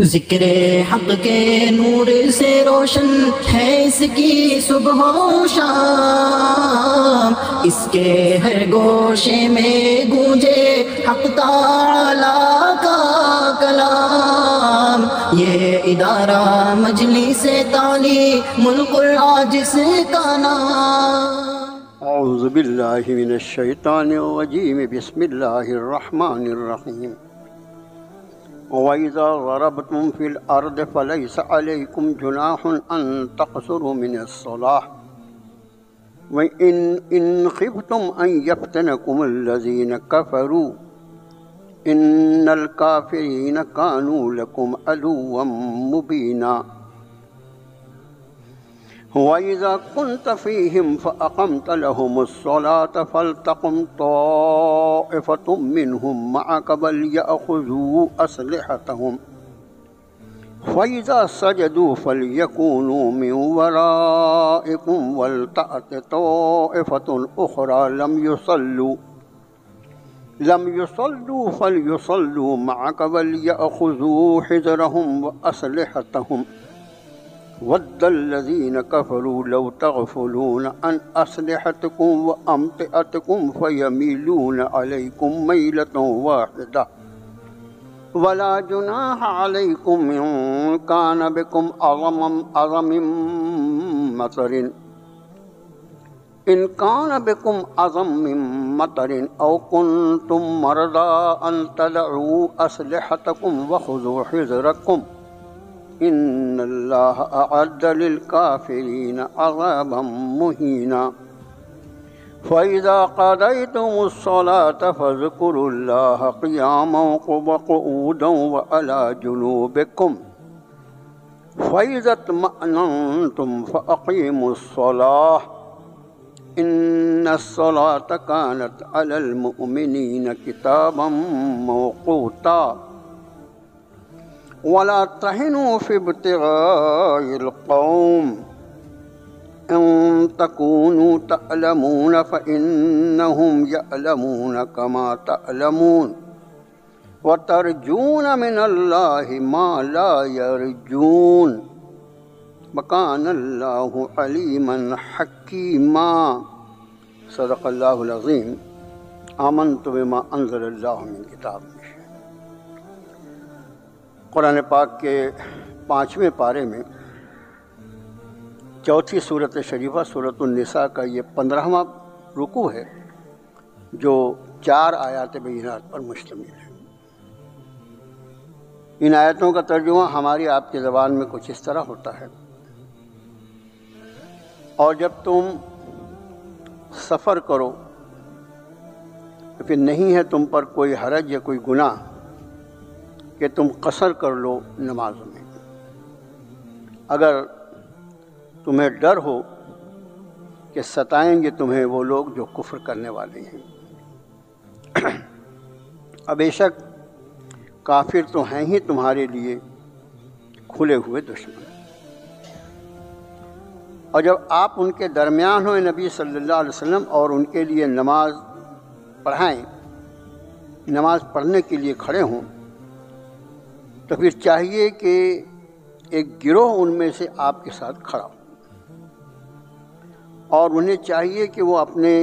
ذکر حق کے نور سے روشن ہے اس کی صبح و شام، اس کے ہر گوشے میں گونجے حق تعالی کا کلام۔ یہ ادارہ مجلس تعلیم القرآن کا نام۔ اعوذ باللہ من الشیطان الرجیم، بسم اللہ الرحمن الرحیم۔ وَإِذَا ضَرَبْتُمْ فِي الْأَرْضِ فَلَيْسَ عَلَيْكُمْ جُنَاحٌ أَن تَقْصُرُوا مِنَ الصَّلَاةِ وَإِنْ خِفْتُمْ أَن يَفْتِنَكُمُ الَّذِينَ كَفَرُوا إِنَّ الْكَافِرِينَ كَانُوا لَكُمْ عَدُوًّا مُّبِينًا۔ وَإِذَا كُنْتَ فِيهِمْ فَأَقَمْتَ لَهُمُ الصَّلَاةَ فَلْتَقُمْ طَائِفَةٌ مِّنْهُمْ مَعَكَ وَلْيَأْخُذُوا أَسْلِحَتَهُمْ فَإِذَا سَجَدُوا فَلْيَكُونُوا مِنْ وَرَائِكُمْ وَلْتَأْتِ طَائِفَةٌ أُخْرَى لَمْ يُصَلُّوا فَلْيُصَلُّوا مَعَكَ وَلْيَأْخُذُوا حِذْرَهُمْ وَأَسْلِحَتَهُمْ وَدَّ الَّذِينَ كَفَرُوا لَوْ تَغْفُلُونَ عَنْ أَسْلِحَتِكُمْ وَأَمْتِعَتِكُمْ فَيَمِيلُونَ عَلَيْكُمْ مَيْلَةً وَاحِدَةً وَلَا جُنَاحَ عَلَيْكُمْ إِن كَانَ بِكُمْ أَذًى مِّن مَّطَرٍ أَوْ كُنتُم مَّرْضَىٰ أَن تَضَعُوا أَسْلِحَتَكُمْ وَخُذُوا حِذْرَكُمْ إِنَّ اللَّهَ أَعَدَّ لِلْكَافِرِينَ عَذَابًا مُّهِينًا۔ فَإِذَا قَضَيْتُمُ الصَّلَاةَ فَاذْكُرُوا اللَّهَ قِيَامًا وَقُعُودًا وَعَلَىٰ جُنُوبِكُمْ فَإِذَا اطْمَأْنَنتُمْ فَأَقِيمُوا الصَّلَاةَ إِنَّ الصَّلَاةَ كَانَتْ عَلَى الْمُؤْمِنِينَ كِتَابًا مَّوْقُوتًا۔ وَلَا تَهِنُوا فِي ابْتِغَاءِ الْقَوْمِ إِن تَكُونُوا تَأْلَمُونَ فَإِنَّهُمْ يَأْلَمُونَ كَمَا تَأْلَمُونَ وَتَرْجُونَ مِنَ اللَّهِ مَا لَا يَرْجُونَ وَكَانَ اللَّهُ عَلِيمًا حَكِيمًا۔ صدق اللہ العظیم۔ آمنت بما انزل اللہ من کتاب۔ قرآن پاک کے 5ویں پارے میں چوتھی صورت شریفہ سورۃ النساء کا یہ 15واں رکوع ہے، جو 4 آیات بینات پر مشتمل ہے۔ ان آیتوں کا ترجمہ ہماری آپ کی زبان میں کچھ اس طرح ہوتا ہے: اور جب تم سفر کرو تو پھر نہیں ہے تم پر کوئی حرج یا کوئی گناہ کہ تم قصر کر لو نمازوں میں، اگر تمہیں ڈر ہو کہ ستائیں گے تمہیں وہ لوگ جو کفر کرنے والے ہیں۔ اب بے شک کافر تو ہیں ہی تمہارے لیے کھلے ہوئے دشمن، اور جب آپ ان کے درمیان ہوئے نبی صلی اللہ علیہ وسلم اور ان کے لیے نماز پڑھائیں، نماز پڑھنے کے لیے کھڑے ہوں، تو پھر چاہیے کہ ایک گروہ ان میں سے آپ کے ساتھ کھڑا ہو، اور انہیں چاہیے کہ وہ اپنے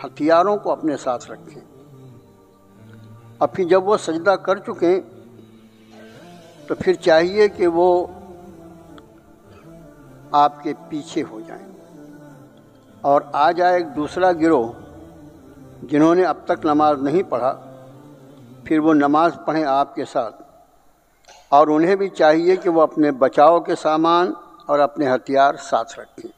ہتھیاروں کو اپنے ساتھ رکھیں، اور پھر جب وہ سجدہ کر چکیں تو پھر چاہیے کہ وہ آپ کے پیچھے ہو جائیں، اور آ جائے ایک دوسرا گروہ جنہوں نے اب تک نماز نہیں پڑھا، پھر وہ نماز پڑھیں آپ کے ساتھ، اور انہیں بھی چاہیے کہ وہ اپنے بچاؤ کے سامان اور اپنے ہتھیار ساتھ رکھیں۔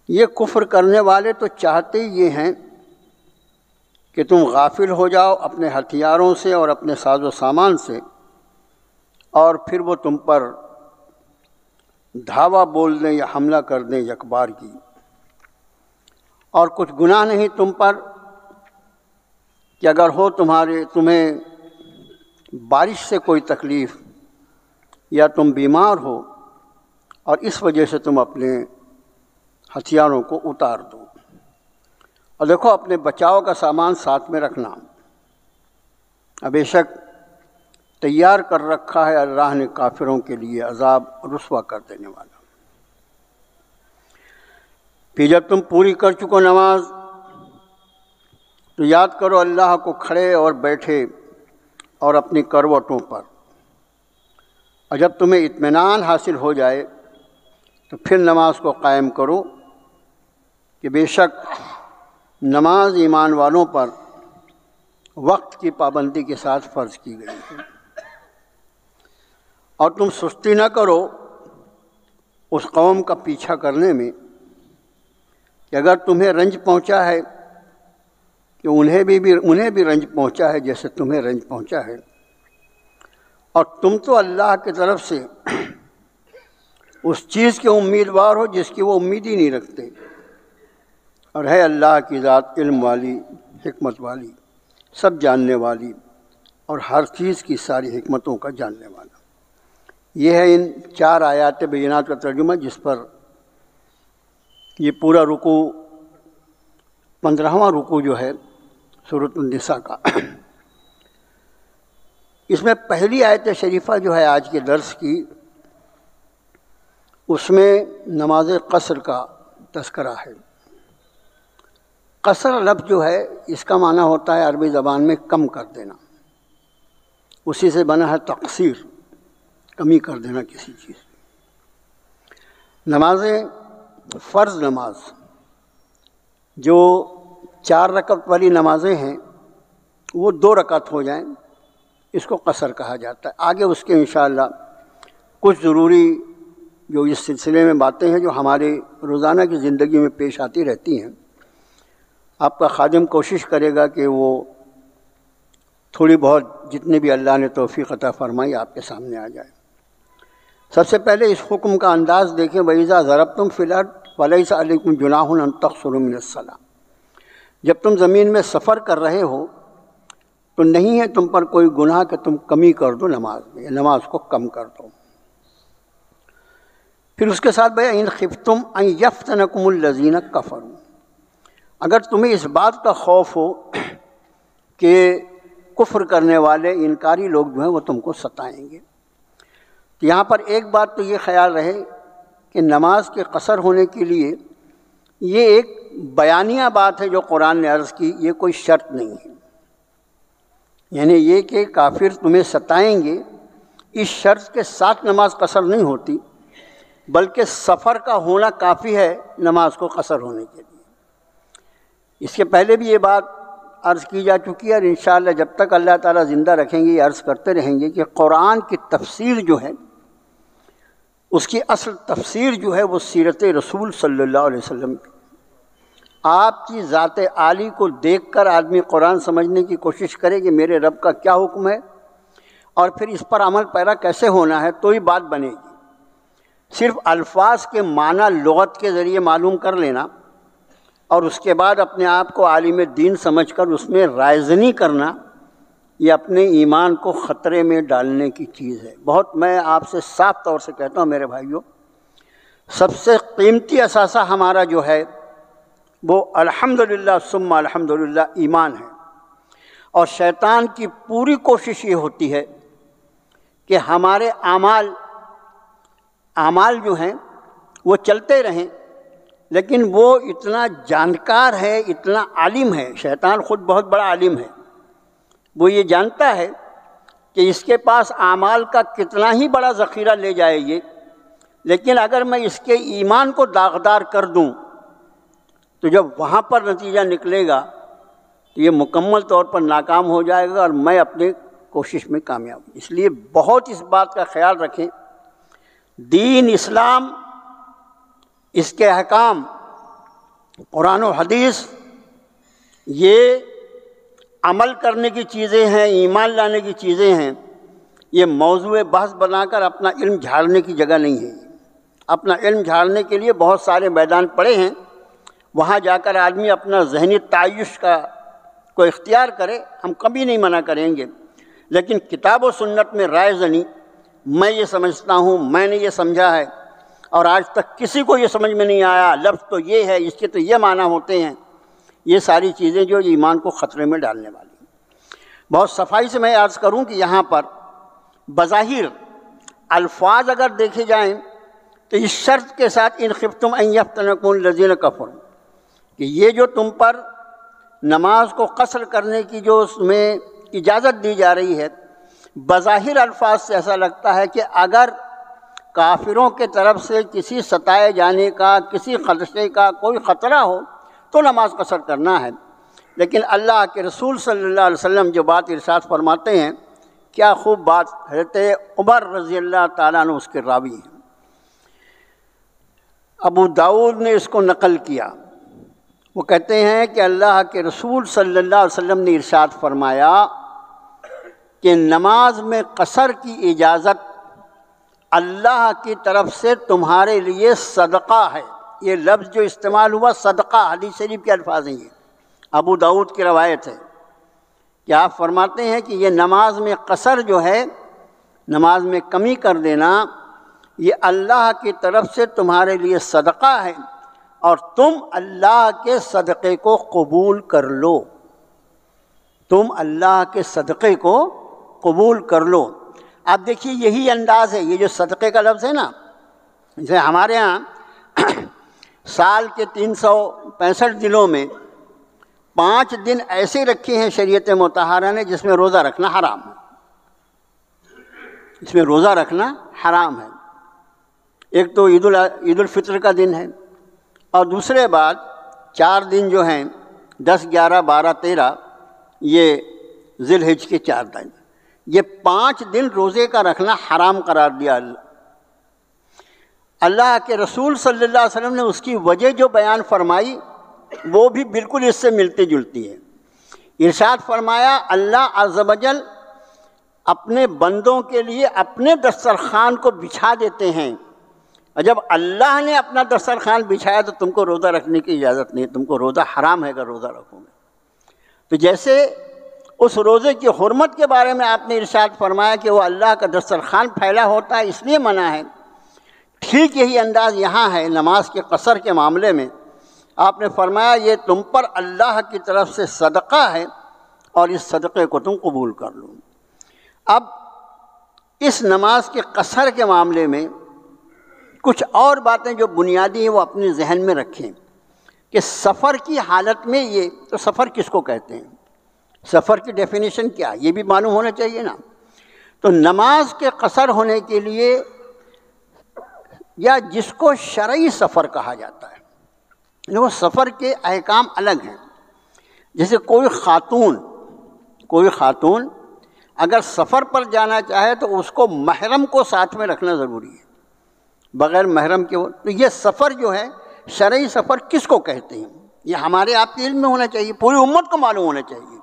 یہ کفر کرنے والے تو چاہتے یہ ہیں کہ تم غافل ہو جاؤ اپنے ہتھیاروں سے اور اپنے ساز و سامان سے، اور پھر وہ تم پر دھاوا بول دیں یا حملہ کر دیں یکبار کی، اور کچھ گناہ نہیں تم پر کہ اگر ہو تمہیں بارش سے کوئی تکلیف یا تم بیمار ہو اور اس وجہ سے تم اپنے ہتھیاروں کو اتار دو، اور دیکھو اپنے بچاؤ کا سامان ساتھ میں رکھنا۔ بے شک تیار کر رکھا ہے اللہ نے کافروں کے لیے عذاب رسوا کر دینے والا۔ پھر جب تم پوری کر چکو نماز تو یاد کرو اللہ کو کھڑے اور بیٹھے اور اپنی کروٹوں پر، اور جب تمہیں اطمینان حاصل ہو جائے تو پھر نماز کو قائم کرو، کہ بے شک نماز ایمان والوں پر وقت کی پابندی کے ساتھ فرض کی گئی ہے۔ اور تم سستی نہ کرو اس قوم کا پیچھا کرنے میں کہ اگر تمہیں رنج پہنچا ہے کہ انہیں بھی رنج پہنچا ہے جیسے تمہیں رنج پہنچا ہے، اور تم تو اللہ کی طرف سے اس چیز کے امیدوار ہو جس کی وہ امید ہی نہیں رکھتے، اور ہے اللہ کی ذات علم والی، حکمت والی، سب جاننے والی، اور ہر چیز کی ساری حکمتوں کا جاننے والا۔ یہ ہے ان 4 آیات بینات کا ترجمہ، جس پر یہ پورا رکوع 15واں رکوع جو ہے سورۃ النساء کا، اس میں پہلی آیت شریفہ جو ہے آج کے درس کی، اس میں نماز قصر کا تذکرہ ہے۔ قصر لفظ جو ہے اس کا معنی ہوتا ہے عربی زبان میں کم کر دینا، اسی سے بنا ہے تقصیر، کمی کر دینا کسی چیز۔ نمازیں فرض نماز جو 4 رکعت والی نمازیں ہیں وہ 2 رکعت ہو جائیں، اس کو قصر کہا جاتا ہے۔ آگے اس کے انشاءاللہ کچھ ضروری جو اس سلسلے میں باتیں ہیں جو ہمارے روزانہ کی زندگی میں پیش آتی رہتی ہیں، آپ کا خادم کوشش کرے گا کہ وہ تھوڑی بہت جتنی بھی اللہ نے توفیق عطا فرمائی آپ کے سامنے آ جائے۔ سب سے پہلے اس حکم کا انداز دیکھیں، وَإِذَا ضَرَبْتُمْ فِي الْأَرْضِ فَلَيْسَ عَلَيْكُمْ جُنَاحٌ أَن تَقْصُرُوا مِنَ الصَّلَاةِ، جب تم زمین میں سفر کر رہے ہو تو نہیں ہے تم پر کوئی گناہ کہ تم کمی کر دو نماز میں، نماز کو کم کر دو۔ پھر اس کے ساتھ بھائی اِن خفتم ان یفتنکم الذین کفروا، اگر تمہیں اس بات کا خوف ہو کہ کفر کرنے والے انکاری لوگ جو ہیں وہ تم کو ستائیں گے، تو یہاں پر ایک بات تو یہ خیال رہے کہ نماز کے قصر ہونے کے لیے یہ ایک بیانیہ بات ہے جو قرآن نے عرض کی، یہ کوئی شرط نہیں ہے۔ یعنی یہ کہ کافر تمہیں ستائیں گے اس شرط کے ساتھ نماز قصر نہیں ہوتی، بلکہ سفر کا ہونا کافی ہے نماز کو قصر ہونے کے لیے۔ اس کے پہلے بھی یہ بات عرض کی جا چکی ہے، اور انشاءاللہ جب تک اللہ تعالیٰ زندہ رکھیں گے یہ عرض کرتے رہیں گے کہ قرآن کی تفسیر جو ہے اس کی اصل تفسیر جو ہے وہ سیرت رسول صلی اللہ علیہ وسلم کی۔ آپ کی ذات عالی کو دیکھ کر آدمی قرآن سمجھنے کی کوشش کرے کہ میرے رب کا کیا حکم ہے اور پھر اس پر عمل پیرا کیسے ہونا ہے، تو ہی بات بنے گی۔ صرف الفاظ کے معنی لغت کے ذریعے معلوم کر لینا اور اس کے بعد اپنے آپ کو عالم دین سمجھ کر اس میں رائزنی کرنا، یہ اپنے ایمان کو خطرے میں ڈالنے کی چیز ہے۔ بہت میں آپ سے صاف طور سے کہتا ہوں میرے بھائیوں، سب سے قیمتی اثاثہ ہمارا جو ہے وہ الحمدللہ ثم الحمدللہ ایمان ہے، اور شیطان کی پوری کوشش یہ ہوتی ہے کہ ہمارے اعمال جو ہیں وہ چلتے رہیں، لیکن وہ اتنا جانکار ہے، اتنا عالم ہے، شیطان خود بہت بڑا عالم ہے، وہ یہ جانتا ہے کہ اس کے پاس اعمال کا کتنا ہی بڑا ذخیرہ لے جائے یہ، لیکن اگر میں اس کے ایمان کو داغدار کر دوں تو جب وہاں پر نتیجہ نکلے گا تو یہ مکمل طور پر ناکام ہو جائے گا اور میں اپنے کوشش میں کامیاب ہوں۔ اس لیے بہت اس بات کا خیال رکھیں، دین اسلام، اس کے احکام، قرآن و حدیث، یہ عمل کرنے کی چیزیں ہیں، ایمان لانے کی چیزیں ہیں، یہ موضوع بحث بنا کر اپنا علم جھاڑنے کی جگہ نہیں ہے۔ اپنا علم جھاڑنے کے لیے بہت سارے میدان پڑے ہیں، وہاں جا کر آدمی اپنا ذہنی تعیش کو اختیار کرے، ہم کبھی نہیں منع کریں گے، لیکن کتاب و سنت میں رائے زنی، میں یہ سمجھتا ہوں، میں نے یہ سمجھا ہے اور آج تک کسی کو یہ سمجھ میں نہیں آیا، لفظ تو یہ ہے، اس کے تو یہ معنی ہوتے ہیں، یہ ساری چیزیں جو ایمان کو خطرے میں ڈالنے والی ہیں۔ بہت صفائی سے میں عرض کروں کہ یہاں پر بظاہر الفاظ اگر دیکھے جائیں تو اس شرط کے ساتھ ان خفتم ان یفتنکم الذین کفروا، کہ یہ جو تم پر نماز کو قصر کرنے کی جو اس میں اجازت دی جا رہی ہے، بظاہر الفاظ سے ایسا لگتا ہے کہ اگر کافروں کے طرف سے کسی ستائے جانے کا، کسی خدشے کا کوئی خطرہ ہو تو نماز قصر کرنا ہے، لیکن اللہ کے رسول صلی اللہ علیہ وسلم جو بات ارشاد فرماتے ہیں، کیا خوب بات، حضرت عمر رضی اللہ تعالیٰ عنہ اس کے راوی ہیں، ابو داؤد نے اس کو نقل کیا، وہ کہتے ہیں کہ اللہ کے رسول صلی اللہ علیہ وسلم نے ارشاد فرمایا کہ نماز میں قصر کی اجازت اللہ کی طرف سے تمہارے لیے صدقہ ہے۔ یہ لفظ جو استعمال ہوا صدقہ، حدیث شریف کے الفاظ ہیں، یہ ابو داؤد کی روایت ہے کہ آپ فرماتے ہیں کہ یہ نماز میں قصر جو ہے، نماز میں کمی کر دینا، یہ اللہ کی طرف سے تمہارے لیے صدقہ ہے اور تم اللہ کے صدقے کو قبول کر لو، تم اللہ کے صدقے کو قبول کر لو۔ آپ دیکھیے یہی انداز ہے، یہ جو صدقے کا لفظ ہے نا، جیسے ہمارے ہاں سال کے 365 دنوں میں 5 دن ایسے رکھے ہیں شریعت مطہرہ نے جس میں روزہ رکھنا حرام ہے، اس میں روزہ رکھنا حرام ہے۔ ایک تو عید الفطر کا دن ہے، اور دوسرے بات 4 دن جو ہیں 10، 11، 12، 13، یہ ذی الحج کے 4 دن، یہ 5 دن روزے کا رکھنا حرام قرار دیا اللہ کے رسول صلی اللہ علیہ وسلم نے اس کی وجہ جو بیان فرمائی وہ بھی بالکل اس سے ملتی جلتی ہے۔ ارشاد فرمایا اللہ عز و جل اپنے بندوں کے لیے اپنے دسترخوان کو بچھا دیتے ہیں، اور جب اللہ نے اپنا دسترخوان بچھایا تو تم کو روزہ رکھنے کی اجازت نہیں، تم کو روزہ حرام ہے اگر روزہ رکھو گے۔ تو جیسے اس روزے کی حرمت کے بارے میں آپ نے ارشاد فرمایا کہ وہ اللہ کا دسترخوان پھیلا ہوتا ہے اس لیے منع ہے، ٹھیک یہی انداز یہاں ہے نماز کے قصر کے معاملے میں۔ آپ نے فرمایا یہ تم پر اللہ کی طرف سے صدقہ ہے اور اس صدقے کو تم قبول کر لو۔ اب اس نماز کے قصر کے معاملے میں کچھ اور باتیں جو بنیادی ہیں وہ اپنے ذہن میں رکھیں کہ سفر کی حالت میں یہ تو سفر کس کو کہتے ہیں، سفر کی ڈیفینیشن کیا، یہ بھی معلوم ہونا چاہیے نا۔ تو نماز کے قصر ہونے کے لیے، یا جس کو شرعی سفر کہا جاتا ہے، وہ سفر کے احکام الگ ہیں۔ جیسے کوئی خاتون اگر سفر پر جانا چاہے تو اس کو محرم کو ساتھ میں رکھنا ضروری ہے، بغیر محرم کے تو یہ سفر جو ہے شرعی سفر کس کو کہتے ہیں، یہ ہمارے آپ کے علم میں ہونا چاہیے، پوری امت کو معلوم ہونا چاہیے۔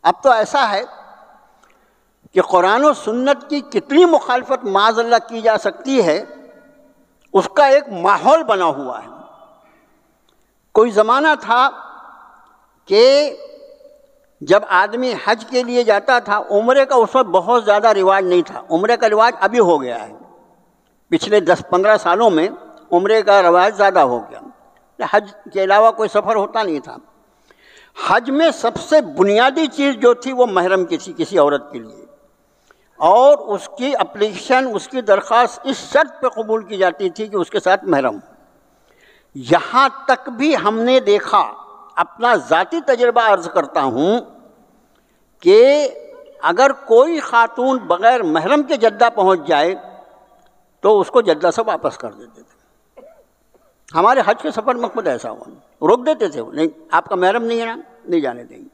اب تو ایسا ہے کہ قرآن و سنت کی کتنی مخالفت معاذ اللہ کی جا سکتی ہے، اس کا ایک ماحول بنا ہوا ہے۔ کوئی زمانہ تھا کہ جب آدمی حج کے لیے جاتا تھا، عمرے کا اس وقت بہت زیادہ رواج نہیں تھا، عمرے کا رواج ابھی ہو گیا ہے، پچھلے 10-15 سالوں میں عمرے کا رواج زیادہ ہو گیا، حج کے علاوہ کوئی سفر ہوتا نہیں تھا۔ حج میں سب سے بنیادی چیز جو تھی وہ محرم کی تھی کسی عورت کے لیے، اور اس کی اپلیکیشن، اس کی درخواست اس شرط پہ قبول کی جاتی تھی کہ اس کے ساتھ محرم۔ یہاں تک بھی ہم نے دیکھا، اپنا ذاتی تجربہ عرض کرتا ہوں، کہ اگر کوئی خاتون بغیر محرم کے جدہ پہنچ جائے تو اس کو جدہ سے واپس کر دیتے تھے۔ ہمارے حج کے سفر میں خود ایسا ہوا، روک دیتے تھے، نہیں آپ کا محرم نہیں ہے نا، نہیں جانے دیں گے۔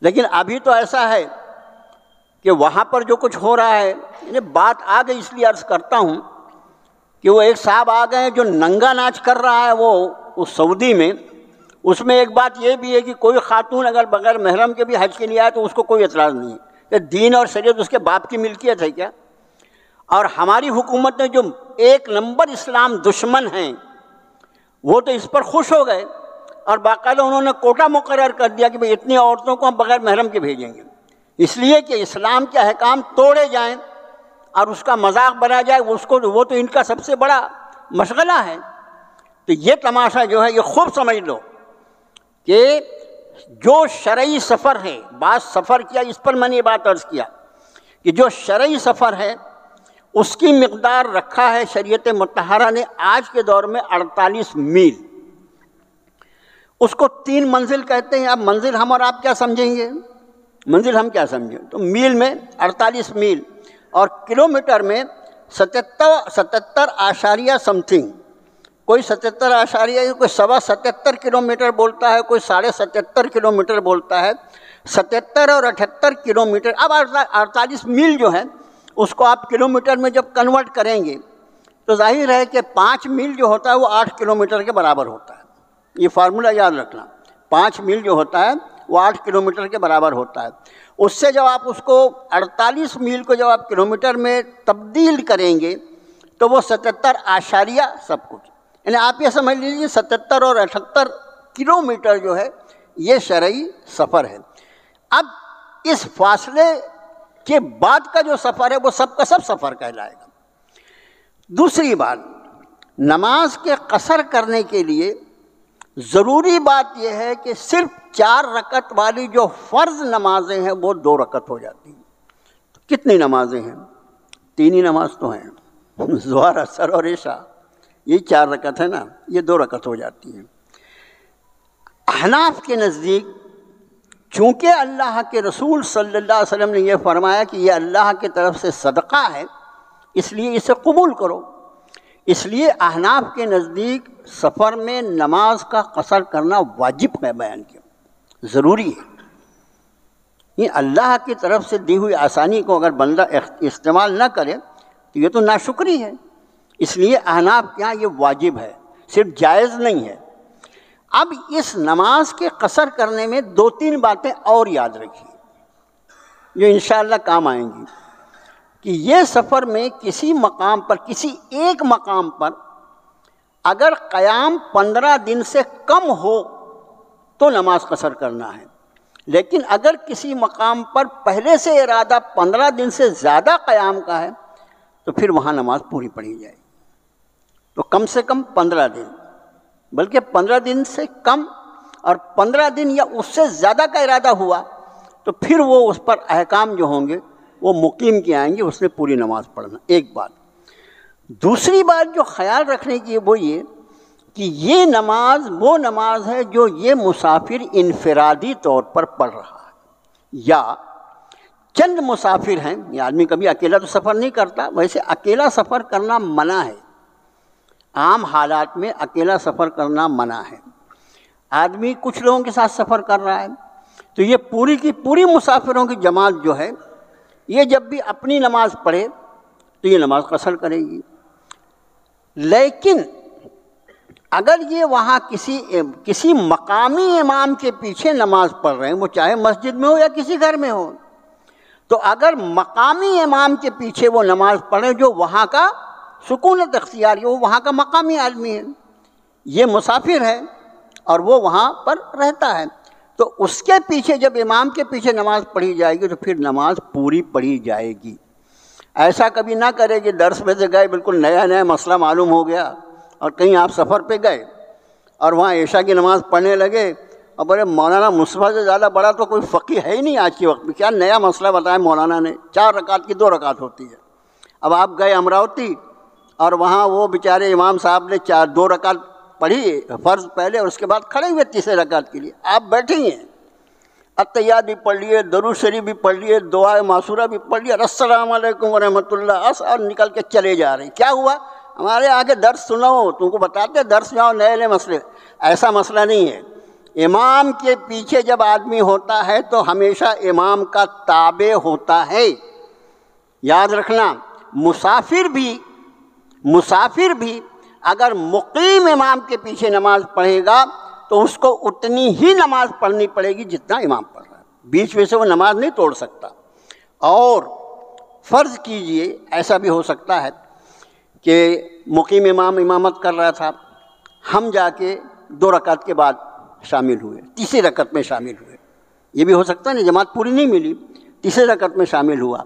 لیکن ابھی تو ایسا ہے کہ وہاں پر جو کچھ ہو رہا ہے، یعنی بات آ گئی اس لیے عرض کرتا ہوں کہ وہ ایک صاحب آ گئے جو ننگا ناچ کر رہا ہے وہ اس سعودی میں، اس میں ایک بات یہ بھی ہے کہ کوئی خاتون اگر بغیر محرم کے بھی حج کے لیے آئے تو اس کو کوئی اعتراض نہیں ہے کہ دین اور شریعت اس کے باپ کی ملکیت ہے کیا؟ اور ہماری حکومت نے جو 1 نمبر اسلام دشمن ہیں وہ تو اس پر خوش ہو گئے، اور باقاعدہ انہوں نے کوٹا مقرر کر دیا کہ بھئی اتنی عورتوں کو ہم بغیر محرم کے بھیجیں گے، اس لیے کہ اسلام کے احکام توڑے جائیں اور اس کا مذاق بنا جائے، وہ تو ان کا سب سے بڑا مشغلہ ہے۔ تو یہ تماشا جو ہے یہ خوب سمجھ لو کہ جو شرعی سفر ہے، بعض سفر کیا، اس پر میں نے یہ بات عرض کیا کہ جو شرعی سفر ہے اس کی مقدار رکھا ہے شریعت مطہرہ نے آج کے دور میں 48 میل. اس کو 3 منزل کہتے ہیں. اب منزل ہم اور آپ کیا سمجھیں گے؟ منزل ہم کیا سمجھیں؟ تو میل میں 48 میل اور کلومیٹر میں 77 اشاریہ سم تھنگ. کوئی 77 اشاریہ، کوئی 77.25 کلومیٹر بولتا ہے، کوئی 77.5 کلومیٹر بولتا ہے. 77 اور 78 کلومیٹر. اب 48 میل جو ہے اس کو آپ کلومیٹر میں جب کنورٹ کریں گے تو ظاہر ہے کہ 5 میل جو ہوتا ہے وہ 8 کلومیٹر کے برابر ہوتا ہے. یہ فارمولہ یاد رکھنا. 5 میل جو ہوتا ہے وہ 8 کلومیٹر کے برابر ہوتا ہے. اس سے جب آپ اس کو 48 میل کو جب آپ کلومیٹر میں تبدیل کریں گے تو وہ 77 اشاریہ سب کچھ، یعنی آپ یہ سمجھ لیجیے 77 اور 78 کلومیٹر جو ہے یہ شرعی سفر ہے. اب اس فاصلے کے بعد کا جو سفر ہے وہ سب کا سب سفر کہلائے گا. دوسری بات، نماز کے قصر کرنے کے لیے ضروری بات یہ ہے کہ صرف 4 رکعت والی جو فرض نمازیں ہیں وہ 2 رکعت ہو جاتی ہیں. کتنی نمازیں ہیں؟ 3 ہی نماز تو ہیں، ظہر، عصر اور عشاء. یہ 4 رکعت ہے نا، یہ 2 رکعت ہو جاتی ہیں. احناف کے نزدیک چونکہ اللہ کے رسول صلی اللہ علیہ وسلم نے یہ فرمایا کہ یہ اللہ کی طرف سے صدقہ ہے اس لیے اسے قبول کرو، اس لیے احناف کے نزدیک سفر میں نماز کا قصر کرنا واجب ہے، بیان کیا ضروری ہے. یہ اللہ کی طرف سے دی ہوئی آسانی کو اگر بندہ استعمال نہ کرے تو یہ تو ناشکری ہے. اس لیے احناف کے یہاں یہ واجب ہے، صرف جائز نہیں ہے. اب اس نماز کے قصر کرنے میں 2-3 باتیں اور یاد رکھیے جو انشاءاللہ کام آئیں گی. کہ یہ سفر میں کسی مقام پر، کسی ایک مقام پر اگر قیام 15 دن سے کم ہو تو نماز قصر کرنا ہے، لیکن اگر کسی مقام پر پہلے سے ارادہ 15 دن سے زیادہ قیام کا ہے تو پھر وہاں نماز پوری پڑھی جائے. تو کم سے کم 15 دن، بلکہ 15 دن سے کم اور 15 دن یا اس سے زیادہ کا ارادہ ہوا تو پھر وہ اس پر احکام جو ہوں گے وہ مقیم کے آئیں گے، اس نے پوری نماز پڑھنا. ایک بات. دوسری بات جو خیال رکھنے کی وہ یہ کہ یہ نماز وہ نماز ہے جو یہ مسافر انفرادی طور پر پڑھ رہا ہے، یا چند مسافر ہیں. یہ آدمی کبھی اکیلا تو سفر نہیں کرتا، ویسے اکیلا سفر کرنا منع ہے. عام حالات میں اکیلا سفر کرنا منع ہے. آدمی کچھ لوگوں کے ساتھ سفر کر رہا ہے تو یہ پوری کی پوری مسافروں کی جماعت جو ہے یہ جب بھی اپنی نماز پڑھے تو یہ نماز قصر کرے گی. لیکن اگر یہ وہاں کسی مقامی امام کے پیچھے نماز پڑھ رہے ہیں، وہ چاہے مسجد میں ہو یا کسی گھر میں ہو، تو اگر مقامی امام کے پیچھے وہ نماز پڑھیں جو وہاں کا سکونت اختیار ہے، وہ وہاں کا مقامی آدمی ہے، یہ مسافر ہے اور وہ وہاں پر رہتا ہے، تو اس کے پیچھے جب امام کے پیچھے نماز پڑھی جائے گی تو پھر نماز پوری پڑھی جائے گی. ایسا کبھی نہ کرے کہ درس میں سے گئے، بالکل نیا مسئلہ معلوم ہو گیا اور کہیں آپ سفر پہ گئے اور وہاں عشاء کی نماز پڑھنے لگے اور بولے مولانا مصطفیٰ سے زیادہ بڑا تو کوئی فقیہ ہے ہی نہیں آج کے وقت میں، کیا نیا مسئلہ بتایا مولانا نے. 4 رکعت کی 2 رکعت ہوتی ہے. اب آپ گئے امراوتی اور وہاں وہ بیچارے امام صاحب نے 2 رکعت پڑھی فرض پہلے اور اس کے بعد کھڑے ہوئے تیسرے رکعت کے لیے. آپ بیٹھے ہیں، التحیات بھی پڑھ لیے، درود شریف بھی پڑھ لیے، دعائے معصورہ بھی پڑھ لیے، السلام علیکم ورحمۃ اللہ، اور نکل کے چلے جا رہے ہیں. کیا ہوا؟ ہمارے آگے درس سنو، تم کو بتاتے درس جاؤ، نئے مسئلے. ایسا مسئلہ نہیں ہے. امام کے پیچھے جب آدمی ہوتا ہے تو ہمیشہ امام کا تابع ہوتا ہے. یاد رکھنا، مسافر بھی اگر مقیم امام کے پیچھے نماز پڑھے گا تو اس کو اتنی ہی نماز پڑھنی پڑے گی جتنا امام پڑھ رہا ہے، بیچ میں سے وہ نماز نہیں توڑ سکتا. اور فرض کیجئے ایسا بھی ہو سکتا ہے کہ مقیم امام امامت کر رہا تھا، ہم جا کے 2 رکعت کے بعد شامل ہوئے، تیسری رکعت میں شامل ہوئے. یہ بھی ہو سکتا ہے نا، جماعت پوری نہیں ملی، تیسری رکعت میں شامل ہوا،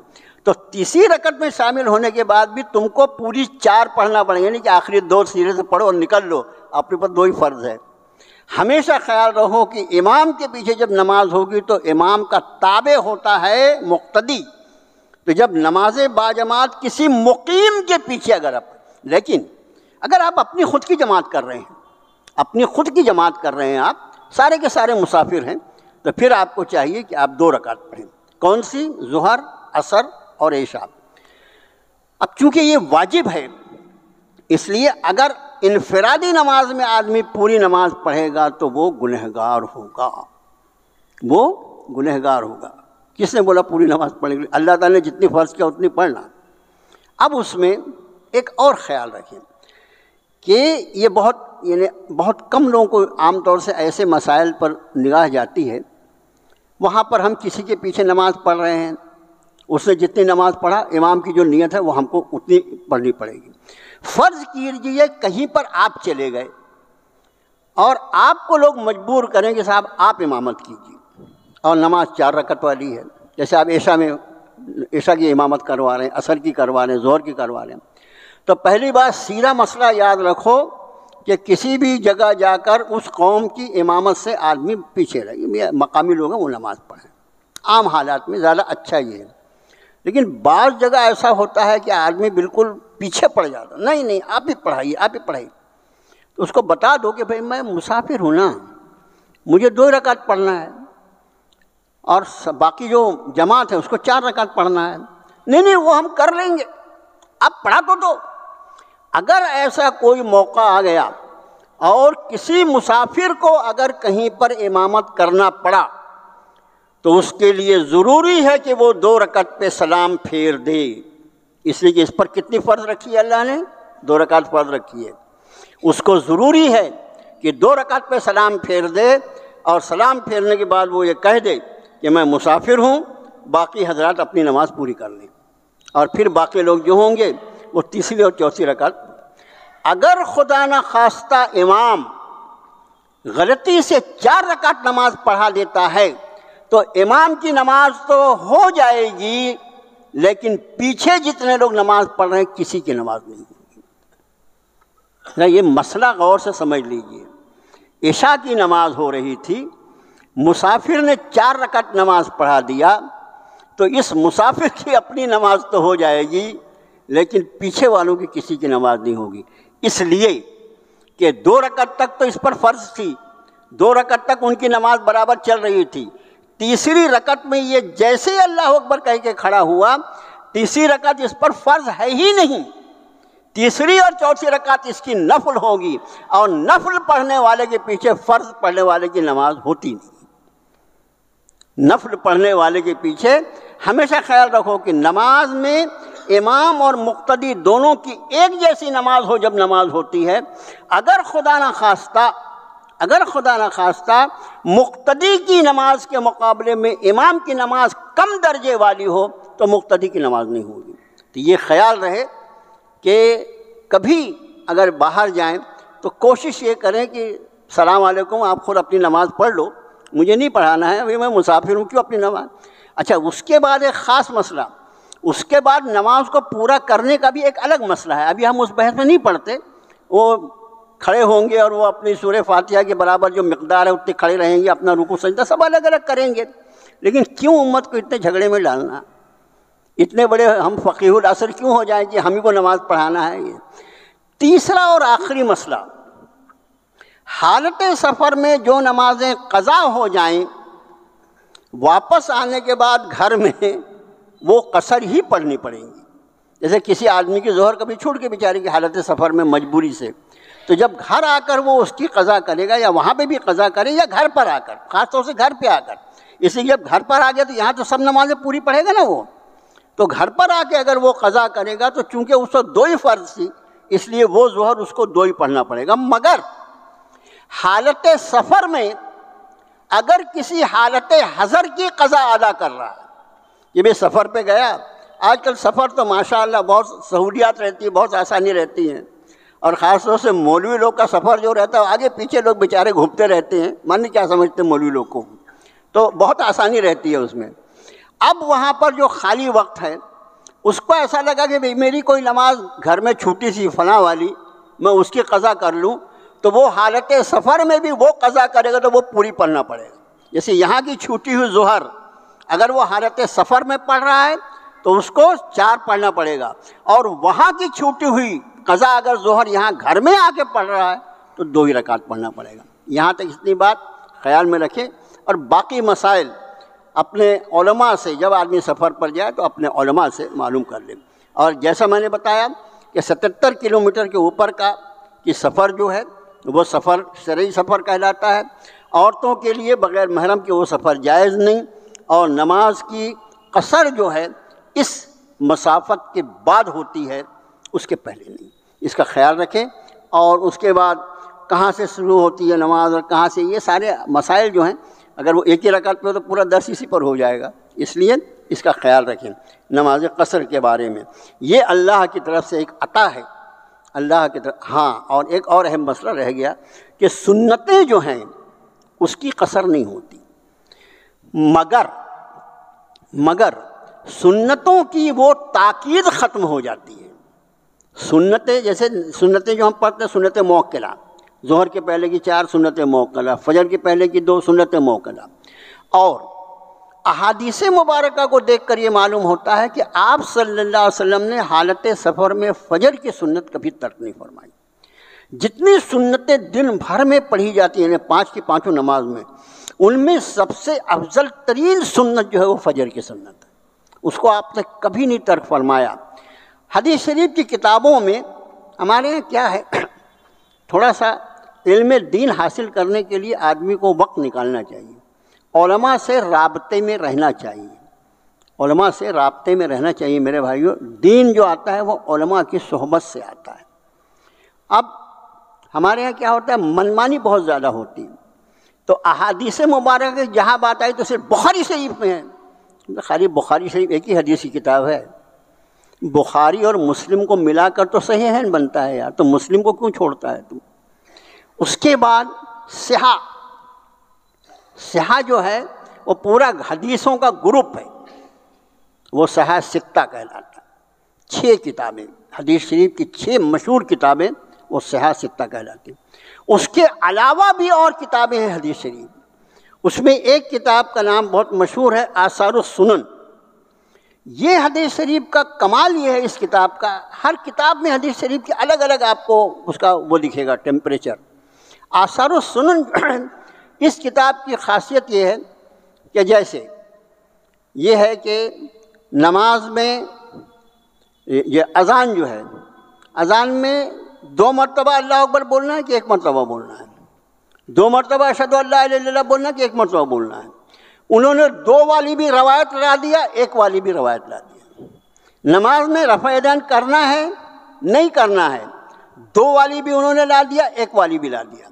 تو تیسری رکعت میں شامل ہونے کے بعد بھی تم کو پوری 4 پڑھنا پڑیں گے، نہیں کہ آخری 2 سیرے سے پڑھو اور نکل لو، اپنے پر 2 ہی فرض ہے. ہمیشہ خیال رہو کہ امام کے پیچھے جب نماز ہوگی تو امام کا تابع ہوتا ہے مقتدی. تو جب نماز باجماعت کسی مقیم کے پیچھے لیکن اگر آپ اپنی خود کی جماعت کر رہے ہیں، اپنی خود کی جماعت کر رہے ہیں، آپ سارے کے سارے مسافر ہیں، تو پھر آپ کو چاہیے کہ آپ 2 رکعت پڑھیں۔ کون سی؟ ظہر، عصر اور عشاء۔ اب چونکہ یہ واجب ہے، اس لیے اگر انفرادی نماز میں آدمی پوری نماز پڑھے گا تو وہ گنہگار ہوگا، وہ گنہگار ہوگا۔ کس نے بولا پوری نماز پڑھنے کے لیے؟ اللہ تعالیٰ نے جتنی فرض کیا اتنی پڑھنا۔ اب اس میں ایک اور خیال رکھیں کہ یہ بہت کم لوگوں کو عام طور سے ایسے مسائل پر نگاہ جاتی ہے، وہاں پر ہم کسی کے پیچھے نماز پڑھ رہے ہیں، اس نے جتنی نماز پڑھا، امام کی جو نیت ہے وہ ہم کو اتنی پڑھنی پڑے گی۔ فرض کیجئے کہیں پر آپ چلے گئے اور آپ کو لوگ مجبور کریں کہ صاحب آپ امامت کیجیے، اور نماز 4 رکعت والی ہے، جیسے آپ عشاء کی امامت کروا رہے ہیں، عصر کی کروا رہے ہیں، ظہر کی کروا رہے ہیں، تو پہلی بات سیدھا مسئلہ یاد رکھو کہ کسی بھی جگہ جا کر اس قوم کی امامت سے آدمی پیچھے رہے، مقامی لوگ ہیں وہ نماز پڑھیں، عام حالات میں زیادہ اچھا یہ ہے۔ لیکن بعض جگہ ایسا ہوتا ہے کہ آدمی بالکل پیچھے پڑ جاتا، نہیں آپ ہی پڑھائیے، تو اس کو بتا دو کہ بھائی میں مسافر ہوں نا، مجھے 2 رکعت پڑھنا ہے، اور باقی جو جماعت ہے اس کو 4 رکعت پڑھنا ہے۔ نہیں وہ ہم کر لیں گے، آپ پڑھا تو دو۔ اگر ایسا کوئی موقع آ گیا اور کسی مسافر کو اگر کہیں پر امامت کرنا پڑا تو اس کے لیے ضروری ہے کہ وہ 2 رکعت پہ سلام پھیر دے، اس لیے کہ اس پر کتنی فرض رکھی ہے اللہ نے؟ 2 رکعت فرض رکھی ہے۔ اس کو ضروری ہے کہ 2 رکعت پہ سلام پھیر دے، اور سلام پھیرنے کے بعد وہ یہ کہہ دے کہ میں مسافر ہوں، باقی حضرات اپنی نماز پوری کر لیں، اور پھر باقی لوگ جو ہوں گے وہ 3 اور 4 رکعت۔ اگر خدا نہ خواستہ امام غلطی سے 4 رکعت نماز پڑھا دیتا ہے تو امام کی نماز تو ہو جائے گی، لیکن پیچھے جتنے لوگ نماز پڑھ رہے ہیں کسی کی نماز نہیں ہوگی۔ یہ مسئلہ غور سے سمجھ لیجئے۔ عشاء کی نماز ہو رہی تھی، مسافر نے 4 رکعت نماز پڑھا دیا، تو اس مسافر کی اپنی نماز تو ہو جائے گی، لیکن پیچھے والوں کی کسی کی نماز نہیں ہوگی، اس لیے کہ 2 رکعت تک تو اس پر فرض تھی، 2 رکعت تک ان کی نماز برابر چل رہی تھی۔ تیسری رکعت میں یہ جیسے اللہ اکبر کہہ کے کھڑا ہوا، تیسری رکعت اس پر فرض ہے ہی نہیں، تیسری اور چوتھی رکعت اس کی نفل ہوگی، اور نفل پڑھنے والے کے پیچھے فرض پڑھنے والے کی نماز ہوتی نہیں۔ نفل پڑھنے والے کے پیچھے ہمیشہ خیال رکھو کہ نماز میں امام اور مقتدی دونوں کی ایک جیسی نماز ہو جب نماز ہوتی ہے۔ اگر خدا نہ خواستہ مقتدی کی نماز کے مقابلے میں امام کی نماز کم درجے والی ہو تو مقتدی کی نماز نہیں ہوگی۔ تو یہ خیال رہے کہ کبھی اگر باہر جائیں تو کوشش یہ کریں کہ السلام علیکم، آپ خود اپنی نماز پڑھ لو، مجھے نہیں پڑھانا ہے، ابھی میں مسافر ہوں، کیوں اپنی نماز۔ اچھا، اس کے بعد ایک خاص مسئلہ، اس کے بعد نماز کو پورا کرنے کا بھی ایک الگ مسئلہ ہے، ابھی ہم اس بحث میں نہیں پڑھتے۔ وہ کھڑے ہوں گے اور وہ اپنی سورہ فاتحہ کے برابر جو مقدار ہے اتنے کھڑے رہیں گے، اپنا رکوع سجدہ سب الگ الگ کریں گے، لیکن کیوں امت کو اتنے جھگڑے میں ڈالنا؟ اتنے بڑے ہم فقیہ العصر کیوں ہو جائیں کہ ہم ہی کو نماز پڑھانا ہے؟ یہ تیسرا اور آخری مسئلہ، حالت سفر میں جو نمازیں قضا ہو جائیں، واپس آنے کے بعد گھر میں وہ قصر ہی پڑھنی پڑیں گی۔ جیسے کسی آدمی کی ظہر کبھی چھوٹ کے بیچارے کی حالت سفر میں مجبوری سے، تو جب گھر آ کر وہ اس کی قضا کرے گا، یا وہاں پہ بھی قضا کرے یا گھر پر آ کر، خاص طور سے گھر پہ آ کر، اس لیے جب گھر پر آ گیا تو یہاں تو سب نمازیں پوری پڑھے گا نا وہ، تو گھر پر آ کے اگر وہ قضا کرے گا تو چونکہ اس کو 2 ہی فرض تھی، اس لیے وہ ظہر اس کو 2 ہی پڑھنا پڑے گا۔ مگر حالت سفر میں اگر کسی حالت حضر کی قضا ادا کر رہا ہے، یہ بھی سفر پہ گیا، آج کل سفر تو ماشاءاللہ بہت سہولیات رہتی ہے، بہت آسانی رہتی ہیں، اور خاص طور سے مولوی لوگ کا سفر جو رہتا ہے، آگے پیچھے لوگ بیچارے گھومتے رہتے ہیں، مانی کیا سمجھتے ہیں مولوی لوگ کو، تو بہت آسانی رہتی ہے اس میں۔ اب وہاں پر جو خالی وقت ہے، اس کو ایسا لگا کہ میری کوئی نماز گھر میں چھوٹی سی فلاں والی، میں اس کی قضا کر لوں، تو وہ حالت سفر میں بھی وہ قضا کرے گا تو وہ پوری پڑھنا پڑے گا۔ جیسے یہاں کی چھوٹی ہوئی ظہر اگر وہ حالت سفر میں پڑھ رہا ہے تو اس کو 4 پڑھنا پڑے گا، اور وہاں کی چھوٹی ہوئی قضا اگر ظہر یہاں گھر میں آ کے پڑھ رہا ہے تو 2 ہی رکعت پڑھنا پڑے گا۔ یہاں تک اتنی بات خیال میں رکھیں، اور باقی مسائل اپنے علماء سے، جب آدمی سفر پر جائے تو اپنے علماء سے معلوم کر لیں۔ اور جیسا میں نے بتایا کہ 77 کلومیٹر کے اوپر کا کہ سفر جو ہے وہ سفر شرعی سفر کہلاتا ہے۔ عورتوں کے لیے بغیر محرم کے وہ سفر جائز نہیں، اور نماز کی قصر جو ہے اس مسافت کے بعد ہوتی ہے، اس کے پہلے نہیں۔ اس کا خیال رکھیں۔ اور اس کے بعد کہاں سے شروع ہوتی ہے نماز اور کہاں سے، یہ سارے مسائل جو ہیں اگر وہ ایک ہی رکعت پہ ہو تو پورا درس اسی پر ہو جائے گا، اس لیے اس کا خیال رکھیں نماز قصر کے بارے میں۔ یہ اللہ کی طرف سے ایک عطا ہے، اللہ کی طرف۔ ہاں، اور ایک اور اہم مسئلہ رہ گیا کہ سنتیں جو ہیں اس کی قصر نہیں ہوتی، مگر سنتوں کی وہ تاکید ختم ہو جاتی ہے۔ سنتیں جیسے سنتیں جو ہم پڑھتے ہیں سنت موکلہ، ظہر کے پہلے کی 4 سنت موکلہ، فجر کے پہلے کی 2 سنت موکلہ، اور احادیث مبارکہ کو دیکھ کر یہ معلوم ہوتا ہے کہ آپ صلی اللہ علیہ وسلم نے حالت سفر میں فجر کی سنت کبھی ترک نہیں فرمائی۔ جتنی سنتیں دن بھر میں پڑھی جاتی ہیں، یعنی 5 کی 5 نماز میں، ان میں سب سے افضل ترین سنت جو ہے وہ فجر کی سنت ہے، اس کو آپ نے کبھی نہیں ترک فرمایا۔ حدیث شریف کی کتابوں میں ہمارے یہاں کیا ہے، تھوڑا سا علم دین حاصل کرنے کے لیے آدمی کو وقت نکالنا چاہیے، علماء سے رابطے میں رہنا چاہیے، علماء سے رابطے میں رہنا چاہیے میرے بھائیوں۔ دین جو آتا ہے وہ علماء کی صحبت سے آتا ہے۔ اب ہمارے یہاں کیا ہوتا ہے، منمانی بہت زیادہ ہوتی ہے، تو احادیث مبارکہ جہاں بات آئی تو صرف بخاری شریف میں ہے۔ خالی بخاری شریف ایک ہی حدیث کی کتاب ہے، بخاری اور مسلم کو ملا کر تو صحیحین بنتا ہے یار، تو مسلم کو کیوں چھوڑتا ہے تم؟ اس کے بعد صحاح جو ہے وہ پورا حدیثوں کا گروپ ہے، وہ صحاح ستہ کہلاتا ہے۔ 6 کتابیں حدیث شریف کی 6 مشہور کتابیں وہ صحاح ستہ کہلاتی ہیں۔ اس کے علاوہ بھی اور کتابیں ہیں حدیث شریف، اس میں ایک کتاب کا نام بہت مشہور ہے آثار السنن۔ یہ حدیث شریف کا کمال یہ ہے اس کتاب کا، ہر کتاب میں حدیث شریف کی الگ الگ آپ کو اس کا وہ دکھے گا ٹیمپریچر۔ آثار السنن اس کتاب کی خاصیت یہ ہے کہ جیسے یہ ہے کہ نماز میں یہ اذان جو ہے، اذان میں 2 مرتبہ اللہ اکبر بولنا ہے کہ 1 مرتبہ بولنا ہے، 2 مرتبہ اشہد ان لا الہ الا اللہ بولنا ہے کہ 1 مرتبہ بولنا ہے۔ انہوں نے 2 والی بھی روایت لا دیا، 1 والی بھی روایت لا دیا۔ نماز میں رفع یدین کرنا ہے نہیں کرنا ہے، 2 والی بھی انہوں نے لا دیا، 1 والی بھی لا دیا۔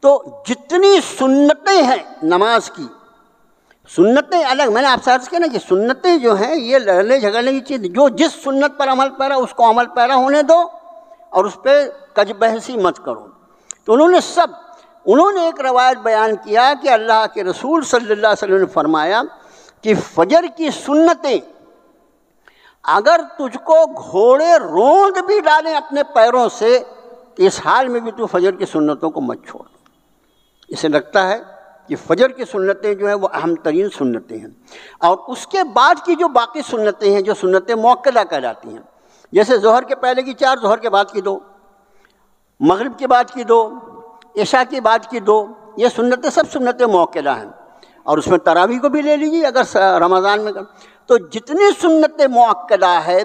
تو جتنی سنتیں ہیں نماز کی، سنتیں الگ، میں نے آپ سے عرض کیا نا کہ سنتیں جو ہیں یہ لڑنے جھگڑنے کی چیز، جو جس سنت پر عمل پیرا اس کو عمل پیرا ہونے دو اور اس پہ کج بحثی مت کرو۔ تو انہوں نے ایک روایت بیان کیا کہ اللہ کے رسول صلی اللہ علیہ وسلم نے فرمایا کہ فجر کی سنتیں اگر تجھ کو گھوڑے روند بھی ڈالیں اپنے پیروں سے، اس حال میں بھی تو فجر کی سنتوں کو مت چھوڑ۔ اسے لگتا ہے کہ فجر کی سنتیں جو ہیں وہ اہم ترین سنتیں ہیں، اور اس کے بعد کی جو باقی سنتیں ہیں جو سنتیں موکدہ کہلاتی ہیں، جیسے ظہر کے پہلے کی 4، ظہر کے بعد کی 2، مغرب کے بعد کی 2، عشاء کے بعد کی 2، یہ سنتیں سب سنتیں موکدہ ہیں۔ اور اس میں تراویح کو بھی لے لیجیے اگر رمضان میں تو جتنی سنتیں موکدہ ہے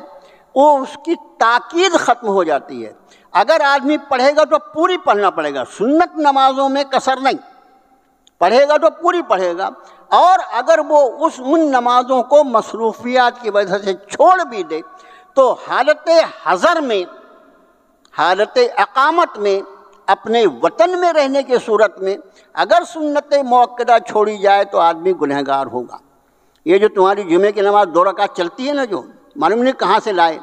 وہ اس کی تاکید ختم ہو جاتی ہے۔ اگر آدمی پڑھے گا تو پوری پڑھنا پڑے گا، سنت نمازوں میں قصر نہیں، پڑھے گا تو پوری پڑھے گا۔ اور اگر وہ ان نمازوں کو مصروفیات کی وجہ سے چھوڑ بھی دے تو حالت حضر میں، حالت اقامت میں، اپنے وطن میں رہنے کی صورت میں اگر سنت موکدہ چھوڑی جائے تو آدمی گنہگار ہوگا۔ یہ جو تمہاری جمعے کی نماز 2 رکعت چلتی ہے نا، جو معلوم نہیں کہاں سے لائے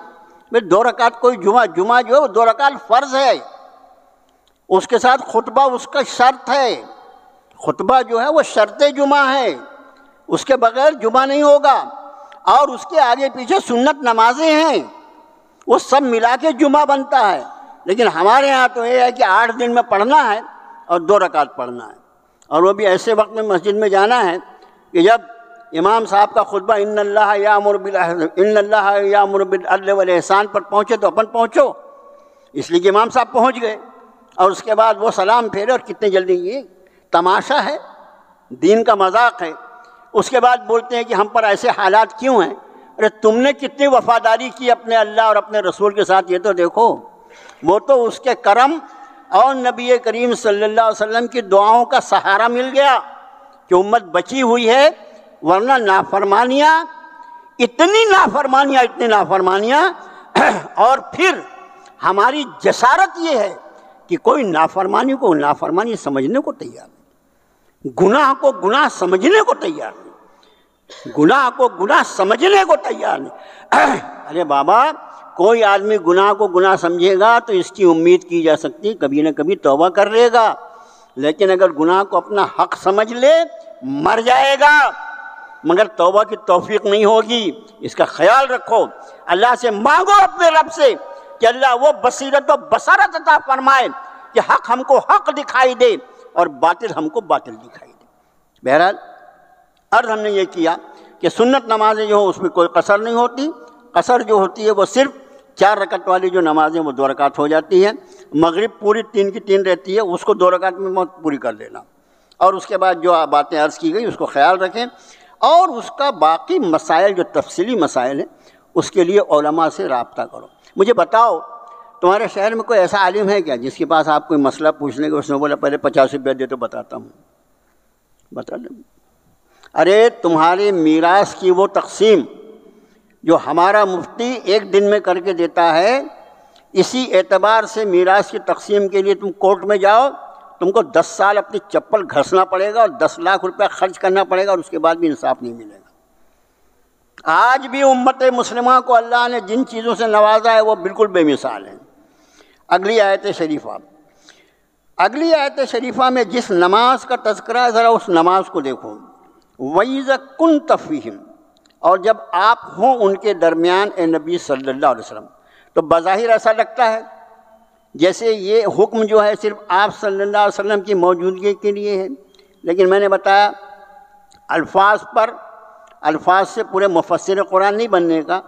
بھائی 2 رکعت، کوئی جمعہ جو ہے وہ 2 رکعت فرض ہے، اس کے ساتھ خطبہ اس کا شرط ہے، خطبہ جو ہے وہ شرط جمعہ ہے، اس کے بغیر جمعہ نہیں ہوگا، اور اس کے آگے پیچھے سنت نمازیں ہیں، وہ سب ملا کے جمعہ بنتا ہے۔ لیکن ہمارے ہاں تو یہ ہے کہ 8 دن میں پڑھنا ہے اور 2 رکعت پڑھنا ہے، اور وہ بھی ایسے وقت میں مسجد میں جانا ہے کہ جب امام صاحب کا خطبہ ان اللہ یامر بالعدل والاحسان پر پہنچے تو اپن پہنچو، اس لیے کہ امام صاحب پہنچ گئے، اور اس کے بعد وہ سلام پھیرے، اور کتنے جلدی، یہ تماشا ہے، دین کا مذاق ہے۔ اس کے بعد بولتے ہیں کہ ہم پر ایسے حالات کیوں ہیں؟ ارے تم نے کتنی وفاداری کی اپنے اللہ اور اپنے رسول کے ساتھ، یہ تو دیکھو۔ وہ تو اس کے کرم اور نبی کریم صلی اللہ علیہ وسلم کی دعاؤں کا سہارا مل گیا کہ امت بچی ہوئی ہے، ورنہ نافرمانیاں، اتنی نافرمانیاں اور پھر ہماری جسارت یہ ہے کہ کوئی نافرمانی کو نافرمانی سمجھنے کو تیار نہیں، گناہ کو گناہ سمجھنے کو تیار نہیں، گناہ کو گناہ سمجھنے کو تیار نہیں۔ ارے بابا، کوئی آدمی گناہ کو گناہ سمجھے گا تو اس کی امید کی جا سکتی کبھی نہ کبھی توبہ کر لے گا، لیکن اگر گناہ کو اپنا حق سمجھ لے مر جائے گا، مگر توبہ کی توفیق نہیں ہوگی۔ اس کا خیال رکھو، اللہ سے مانگو اپنے رب سے کہ اللہ وہ بصیرت و بصارت عطا فرمائے کہ حق ہم کو حق دکھائی دے اور باطل ہم کو باطل دکھائی دے۔ بہرحال عرض ہم نے یہ کیا کہ سنت نمازیں جو ہوں اس میں کوئی قصر نہیں ہوتی، قصر جو ہوتی ہے وہ صرف 4 رکعت والی جو نمازیں وہ 2 رکعت ہو جاتی ہیں، مغرب پوری 3 کی 3 رہتی ہے، اس کو 2 رکعت میں پوری کر لینا، اور اس کے بعد جو باتیں عرض کی گئی اس کو خیال رکھیں، اور اس کا باقی مسائل جو تفصیلی مسائل ہیں اس کے لیے علماء سے رابطہ کرو۔ مجھے بتاؤ تمہارے شہر میں کوئی ایسا عالم ہے کیا جس کے پاس آپ کوئی مسئلہ پوچھنے کے اس نے بولا پہلے 50 روپیہ دے تو بتاتا ہوں، بتا دیں؟ ارے تمہاری میراث کی وہ تقسیم جو ہمارا مفتی ایک دن میں کر کے دیتا ہے، اسی اعتبار سے میراث کی تقسیم کے لیے تم کورٹ میں جاؤ، تم کو 10 سال اپنی چپل گھسنا پڑے گا اور 10 لاکھ روپیہ خرچ کرنا پڑے گا، اور اس کے بعد بھی انصاف نہیں ملے گا۔ آج بھی امت مسلمہ کو اللہ نے جن چیزوں سے نوازا ہے وہ بالکل بے مثال ہیں۔ اگلی آیت شریفہ میں جس نماز کا تذکرہ ہے ذرا اس نماز کو دیکھو۔ وَإِذَا كُنْتَ فِيهِمْ، اور جب آپ ہوں ان کے درمیان اے نبی صلی اللہ علیہ وسلم، تو بظاہر ایسا لگتا ہے جیسے یہ حکم جو ہے صرف آپ صلی اللہ علیہ وسلم کی موجودگی کے لیے ہے، لیکن میں نے بتایا الفاظ سے پورے مفسر قرآن نہیں بننے کا۔